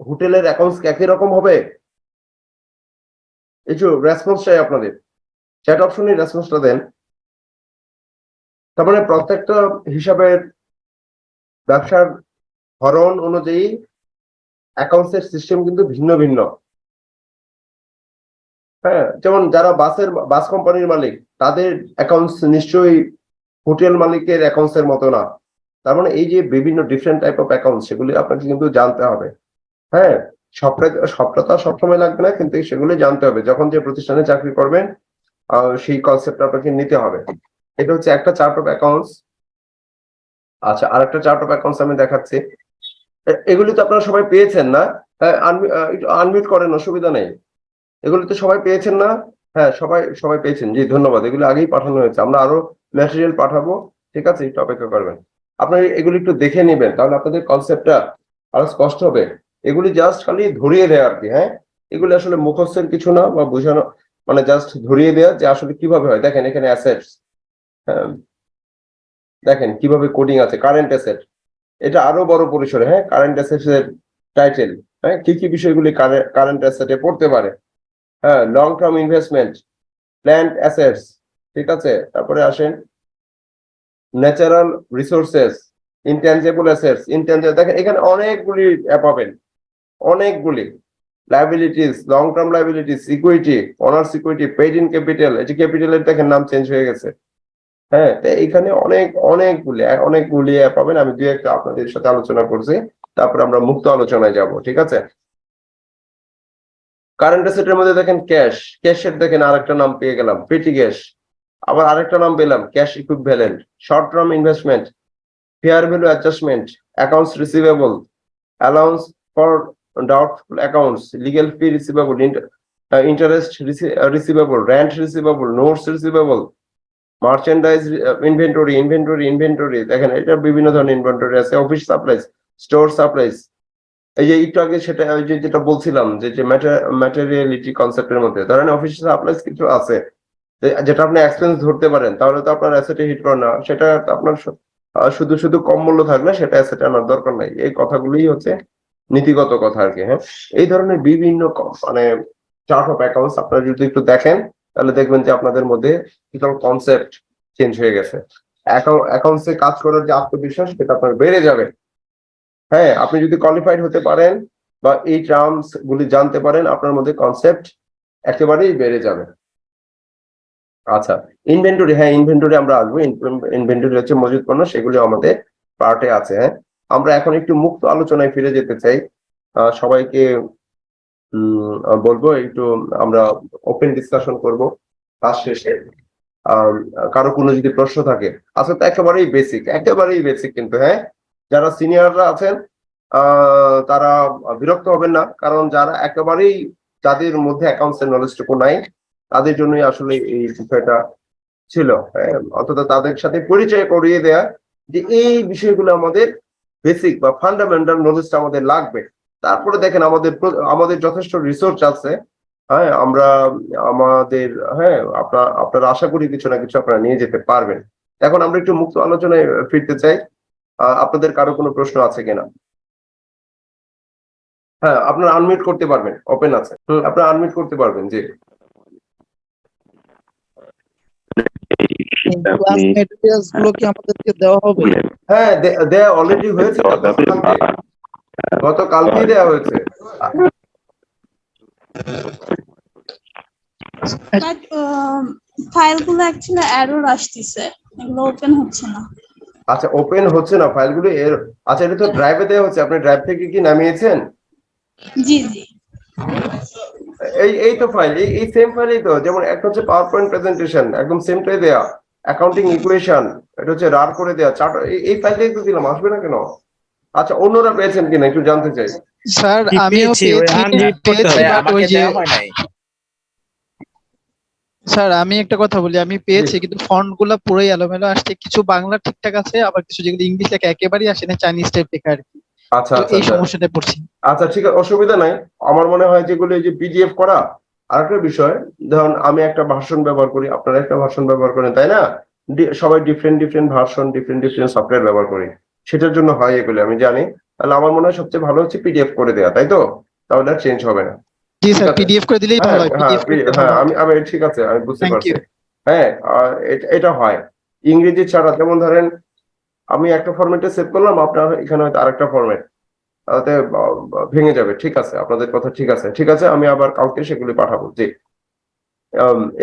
হোটেলের অ্যাকাউন্টস একই রকম হবে? একটু রেসপন্স চাই আপনাদের, চ্যাট অপশনে রেসপন্সটা দেন। তার মানে প্রত্যেকটা হিসাবের ব্যবসার ধরন অনুযায়ী অ্যাকাউন্টসের সিস্টেম কিন্তু ভিন্ন ভিন্ন। হ্যাঁ, যেমন যারা বাস কোম্পানির মালিক, তাদের অ্যাকাউন্টস নিশ্চয়ই হোটেল মালিকের অ্যাকাউন্টস এর মতো না। তার মানে এই যে বিভিন্ন ডিফারেন্ট টাইপ অফ অ্যাকাউন্ট, সেগুলি আপনাকে কিন্তু জানতে হবে। হ্যাঁ, সবটা তো সবসময় লাগবে না, কিন্তু সেগুলি জানতে হবে। যখন যে প্রতিষ্ঠানে চাকরি করবেন সেই কনসেপ্ট আপনাকে নিতে হবে। এটা হচ্ছে একটা চার্ট অফ অ্যাকাউন্টস। আচ্ছা, আরেকটা চার্ট অফ অ্যাকাউন্টস আমি দেখাচ্ছি। এগুলি তো আপনারা সবাই পেয়েছেন না? একটু আনমিউট করেন, অসুবিধা নেই। এগুলি তো সবাই পেয়েছেন না? হ্যাঁ, সবাই পেয়েছেন, জি ধন্যবাদ। এগুলো আগেই পাঠানো হয়েছে, আমরা আরো ম্যাটেরিয়াল পাঠাবো। ঠিক আছে, একটু অপেক্ষা করবেন। আপনারা এগুলি একটু দেখে নেবেন, তাহলে আপনাদের কনসেপ্টটা আরো স্পষ্ট হবে। এগুলি জাস্ট খালি ধরিয়ে দেয় আর কি। হ্যাঁ, এগুলি আসলে মুখস্থের কিছু না, বা বোঝানো, মানে জাস্ট ধরিয়ে দেওয়া যে আসলে কিভাবে হয়। দেখেন এখানে অ্যাসেটস, দেখেন কিভাবে কোডিং আছে। কারেন্ট অ্যাসেট, এটা আরো বড় পরিসরে। হ্যাঁ, কারেন্ট অ্যাসেটস এর টাইটেল, হ্যাঁ কি কি বিষয়গুলি কারেন্ট অ্যাসেটে পড়তে পারে। হ্যাঁ, long term investment, plant assets, ঠিক আছে। তারপরে আসেন ন্যাচারাল রিসোর্সেস, ইনট্যানজিবল অ্যাসেটস, দেখেন এখানে অনেকগুলি পাবেন, অনেকগুলি। Liabilities, long term liabilities, equity, honours equity, paid in capital, এই যে ক্যাপিটালের দেখেন নাম চেঞ্জ হয়ে গেছে। হ্যাঁ, তো এইখানে অনেকগুলি পাবেন, আমি দুই একটা আপনাদের সাথে আলোচনা করছি, তারপর আমরা মুক্ত আলোচনায় যাব, ঠিক আছে। কারেন্ট অ্যাসেটের মধ্যে দেখেন ক্যাশের দেখেন আরেকটা নাম পেয়ে গেলাম, পেটি ক্যাশ। আবার আরেকটা নাম পেলাম, cash equivalent, short term investment, fair value adjustment, accounts receivable, allowance for doubtful accounts, legal fee receivable, interest receivable, rent receivable, notes receivable, merchandise inventory দেখেন, এটা বিভিন্ন ধরনের ইনভেন্টরি আছে, অফিস সাপ্লাইজ, স্টোর সাপ্লাইজ। এই যে একটু আগে সেটা ওই যে যেটা বলছিলাম যে ম্যাটেরিয়ালিটি কনসেপ্টের মধ্যে ধরেন অফিস সাপ্লাইজ কিছু আছে যেটা আপনি এক্সপেন্স ধরতে পারেন, তাহলে তো আপনার অ্যাসেটে হিট করে না, সেটা আপনার শুধু শুধু কম মূল্য থাকলে সেটা অ্যাসেটে আনার দরকার নাই। এই কথাগুলোই হচ্ছে নীতিগত কথা আর কি। হ্যাঁ, এই ধরনের বিভিন্ন মানে চার্ট অফ অ্যাকাউন্টস আপনারা যদি একটু দেখেন, তাহলে দেখবেন যে আপনাদের মধ্যে টোটাল কনসেপ্ট চেঞ্জ হয়ে গেছে। অ্যাকাউন্টসে কাজ করার যে আত্মবিশ্বাস সেটা আপনার বেড়ে যাবে। হ্যাঁ, আপনি যদি কোয়ালিফাইড হতে পারেন বা এই টার্মস গুলি জানতে পারেন, আপনার মধ্যে কনসেপ্ট একেবারেই বেড়ে যাবে। আচ্ছা, ইনভেন্টরি, হ্যাঁ ইনভেন্টরি আমরা আসবো। ইনভেন্টরি হচ্ছে মজুদ পণ্য, সেগুলি আমাদের পার্টে আছে। হ্যাঁ, আমরা এখন একটু মুক্ত আলোচনায় ফিরে যেতে চাই। সবাইকে বলবো একটু আমরা ওপেন ডিসকাশন করব ক্লাস শেষে। কারো কোনো যদি প্রশ্ন থাকে, আচ্ছা তো একেবারেই বেসিক কিন্তু। হ্যাঁ, যারা সিনিয়ররা আছেন তারা বিরক্ত হবেন না, কারণ যারা একেবারেই যাদের মধ্যে অ্যাকাউন্টসের নলেজটুকু নাই, তাদের জন্যই আসলে এই বিষয়টা ছিল। অন্তত তাদের সাথে পরিচয় করিয়ে দেয়া যে এই বিষয়গুলো আমাদের বেসিক বা ফান্ডামেন্টাল নলেজটা আমাদের লাগবে। তারপরে দেখেন আমাদের যথেষ্ট রিসোর্স আছে। হ্যাঁ, আপনারা আশা করি কিছু না কিছু আপনারা নিয়ে যেতে পারবেন। এখন আমরা একটু মুক্ত আলোচনায় ফিরতে চাই। আপনাদের কারো কোনো প্রশ্ন আছে কিনা? হ্যাঁ, আপনারা আনমিউট করতে পারবেন, ওপেন আছে। আপনারা আনমিউট করতে পারবেন। জি, ক্লাস মেটেরিয়ালস গুলো কি আমাদেরকে দেওয়া হবে? হ্যাঁ, দেয়া অলরেডি হয়েছে তো, গতকালকেই দেওয়া হয়েছে। বাট ফাইলগুলো অ্যাকচুয়ালি এরর আসতেছে, এগুলো ওপেন হচ্ছে না। আচ্ছা, ওপেন হচ্ছে না ফাইলগুলো এর? আচ্ছা, এটা তো ড্রাইভে দেওয়া হচ্ছে, আপনি ড্রাইভ থেকে কি নামিয়েছেন? জি জি। এই তো ফাইল, এই সেম ফাইলই তো, যেমন একটা হচ্ছে পাওয়ার পয়েন্ট প্রেজেন্টেশন, একদম সেমটাই দেয়া। অ্যাকাউন্টিং ইকুয়েশন, এটা হচ্ছে রার করে দেয়া চার্ট, এই ফাইলটাই তো দিলাম, আসবে না কেন? আচ্ছা, অন্যরা পেয়েছেন কিনা একটু জানতে চাই। স্যার কি আমিও পেয়েছি, ওই unmute করতে পেয়েছি, হবে। বাট ওই যে হয় নাই। স্যার আমি একটা কথা বলি, আমি পেয়েছি কিন্তু ফন্ট গুলা পুরোই এলোমেলো আসছে, কিছু বাংলা ঠিকঠাক আছে, আবার কিছু যেগুলো ইংলিশ লেখা একেবারেই আসে না, চাইনিজ টাইপ লেখা আর কি। আচ্ছা তো আচ্ছা এই আচ্ছা সমস্যাটা পড়ছি। আচ্ছা, ঠিক আছে, অসুবিধা নাই। আমার মনে হয় যেগুলো এই যে পিডিএফ করা। আরেকটা বিষয়, ধরুন আমি একটা ভার্সন ব্যবহার করি, আপনারা একটা ভার্সন ব্যবহার করেন, তাই না? সবাই ডিফারেন্ট ভার্সন, ডিফারেন্ট সফটওয়্যার ব্যবহার করি, সেটার জন্য হয় এগুলো আমি জানি। তাহলে আমার মনে হয় সবচেয়ে ভালো হচ্ছে পিডিএফ করে দেওয়া, তাই তো? তাহলে আর চেঞ্জ হবে না। জি ঠিক স্যার, আছে, পিডিএফ করে দিলেই হ্যাঁ ভালো হয়, হ্যাঁ পিডিএফ করে দিলে হ্যাঁ, ভালো হয়। আমি ঠিক আছে, আমি বুঝতে থ্যাংক পারছি। ইউ। হ্যাঁ, এটা হয় ইংরেজি ছাড়া। যেমন ধরেন আমি একটা ফরম্যাটে সেভ করলাম, আপনার এখানে হয়তো আরেকটা ফরম্যাট, তাতে ভেঙে যাবে। ঠিক আছে, আপনাদের কথা ঠিক আছে, ঠিক আছে, আমি আবার কাউকে সেগুলি পাঠাবো। জি,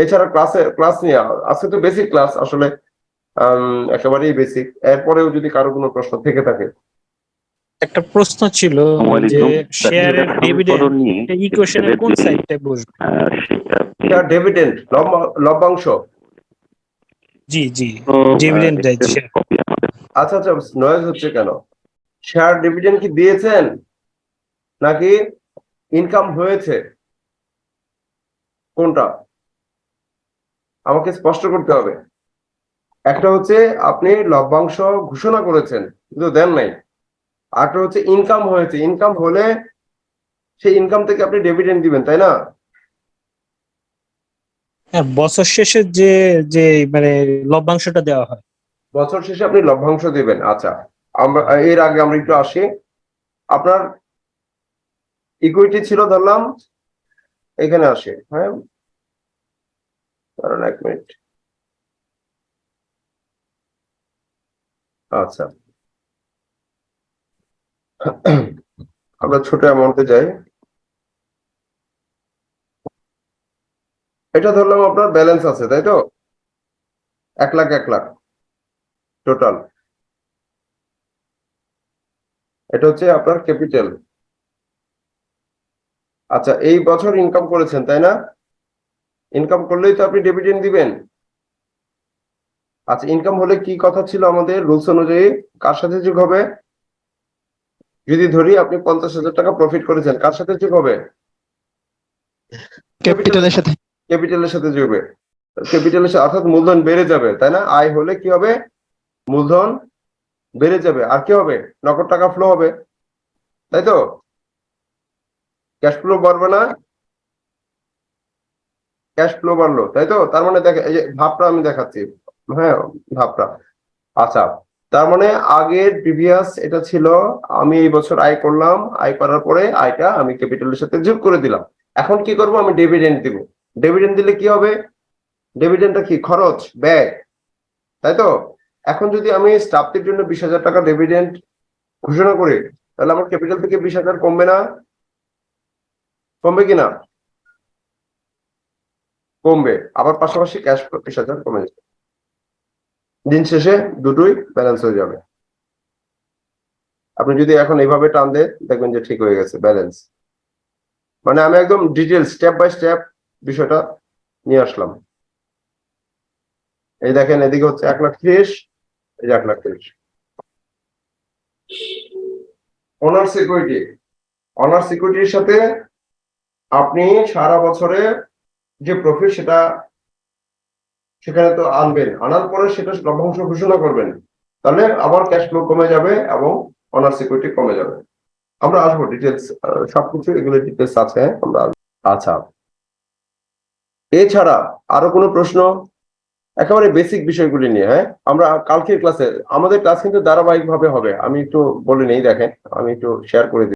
এছাড়া ক্লাস নিয়ে আজকে তো বেসিক ক্লাস আসলে, একেবারেই বেসিক। এরপরেও যদি কারো কোনো প্রশ্ন থেকে থাকে। একটা প্রশ্ন ছিল যে শেয়ারের ডিভিডেন্ড এটা ইকুয়েশনের কোন সাইডটা বসবে? ডিভিডেন্ড, লভ্যাংশ। জি জি, ডিভিডেন্ড দেয় শেয়ার। আচ্ছা আচ্ছা, নয়েজ হচ্ছে কেন? শেয়ার ডিভিডেন্ড কি দিয়েছেন নাকি ইনকাম হয়েছে, কোনটা আমাকে স্পষ্ট করতে হবে। একটা হচ্ছে আপনি লভ্যাংশ ঘোষণা করেছেন কিন্তু দেন নাই, আরেকটা হচ্ছে ইনকাম হয়েছে, ইনকাম হলে সেই ইনকাম থেকে আপনি ডিভিডেন্ড দিবেন, তাই না? হ্যাঁ, বছর শেষে যে যে মানে লভ্যাংশটা দেওয়া হয়। বছর শেষে আপনি লভ্যাংশ দিবেন। আচ্ছা, আমরা এর আগে আমরা একটু আসি। আপনার ইকুইটি ছিল ধরলাম, এখানে আসে। হ্যাঁ, কারণ এক মিনিট। আচ্ছা, আমরা ছোট অ্যামাউন্টে যাই। এটা ধরলাম আপনার ব্যালেন্স আছে, তাই তো? 1 লাখ টোটাল। এটা হচ্ছে আপনার ক্যাপিটাল। আচ্ছা, এই বছর ইনকাম করেছেন, তাই না? ইনকাম করলেই তো আপনি ডিভিডেন্ড দিবেন। আচ্ছা, ইনকাম হলে কি কথা ছিল আমাদের রুলস অনুযায়ী, কার সাথে যোগ হবে? যদি ধরি আপনি 50,000 টাকা প্রফিট করেছেন, কার সাথে যোগ হবে? ক্যাপিটালের সাথে। ক্যাপিটালের সাথে যোগ হবে। ক্যাপিটালের সাথে, অর্থাৎ মূলধন বেড়ে যাবে, তাই না? আয় হলে কি হবে? মূলধন বেড়ে যাবে। আর কি হবে? নগদ টাকা ফ্লো হবে, তাই তো? ক্যাশ ফ্লো বাড়বে না? ক্যাশ ফ্লো বাড়লো, তাই তো? তার মানে দেখে, এই যে ভাবটা আমি দেখাচ্ছি, হ্যাঁ, ভাবটা। আচ্ছা, তার মানে আগের প্রিভিয়াস এটা ছিল, আমি এই বছর আয় করলাম, আয় করার পরে আয়টা আমি ক্যাপিটালের সাথে যোগ করে দিলাম। এখন কি করব? আমি ডিভিডেন্ড দিব। ডিভিডেন্ড দিলে কি হবে? ডিভিডেন্ডটা কি? খরচ, ব্যয়, তাই তো? এখন যদি আমি স্টাফদের জন্য 20,000 টাকা ডিভিডেন্ড ঘোষণা করি, তাহলে আমার ক্যাপিটাল থেকে 20,000 কমবে না? কমবে কিনা? কমবে। আবার পাশাপাশি ক্যাশ ফ্লো 20,000 কমে যাবে। দিন শেষে দুটোই ব্যালেন্স হয়ে যাবে। আপনি যদি এখন এইভাবে টান দেন, দেখবেন যে ঠিক হয়ে গেছে, ব্যালেন্স। মানে আমি একদম ডিটেল স্টেপ বাই স্টেপ বিষয়টা নিয়ে আসলাম। এই দেখেন, এদিকে হচ্ছে 1,30,000, এই যে 1,30,000। অনার সিকিউরিটি, অনার সিকিউরিটির সাথে আপনি সারা বছরে যে প্রফিট সেটা সেখানে তো আনবেন, আনার পরে সেটা লভ্যাংশ ঘোষণা করবেন, তাহলে আবার ক্যাশ ফ্লো কমে যাবে এবং অনার সিকিউরিটি কমে যাবে। আমরা আসবো ডিটেলস, সবকিছু এগুলো ডিটেলস আছে, আমরা আসবো। আচ্ছা, এছাড়া আরো কোনো প্রশ্ন? একেবারে বেসিক বিষয়গুলি নিয়ে, হ্যাঁ, আমরা কালকের ক্লাসে, আমাদের ক্লাস কিন্তু ধারাবাহিক ভাবে হবে, আমি একটু বলে নেই, দেখেন আমি একটু শেয়ার করে দিই।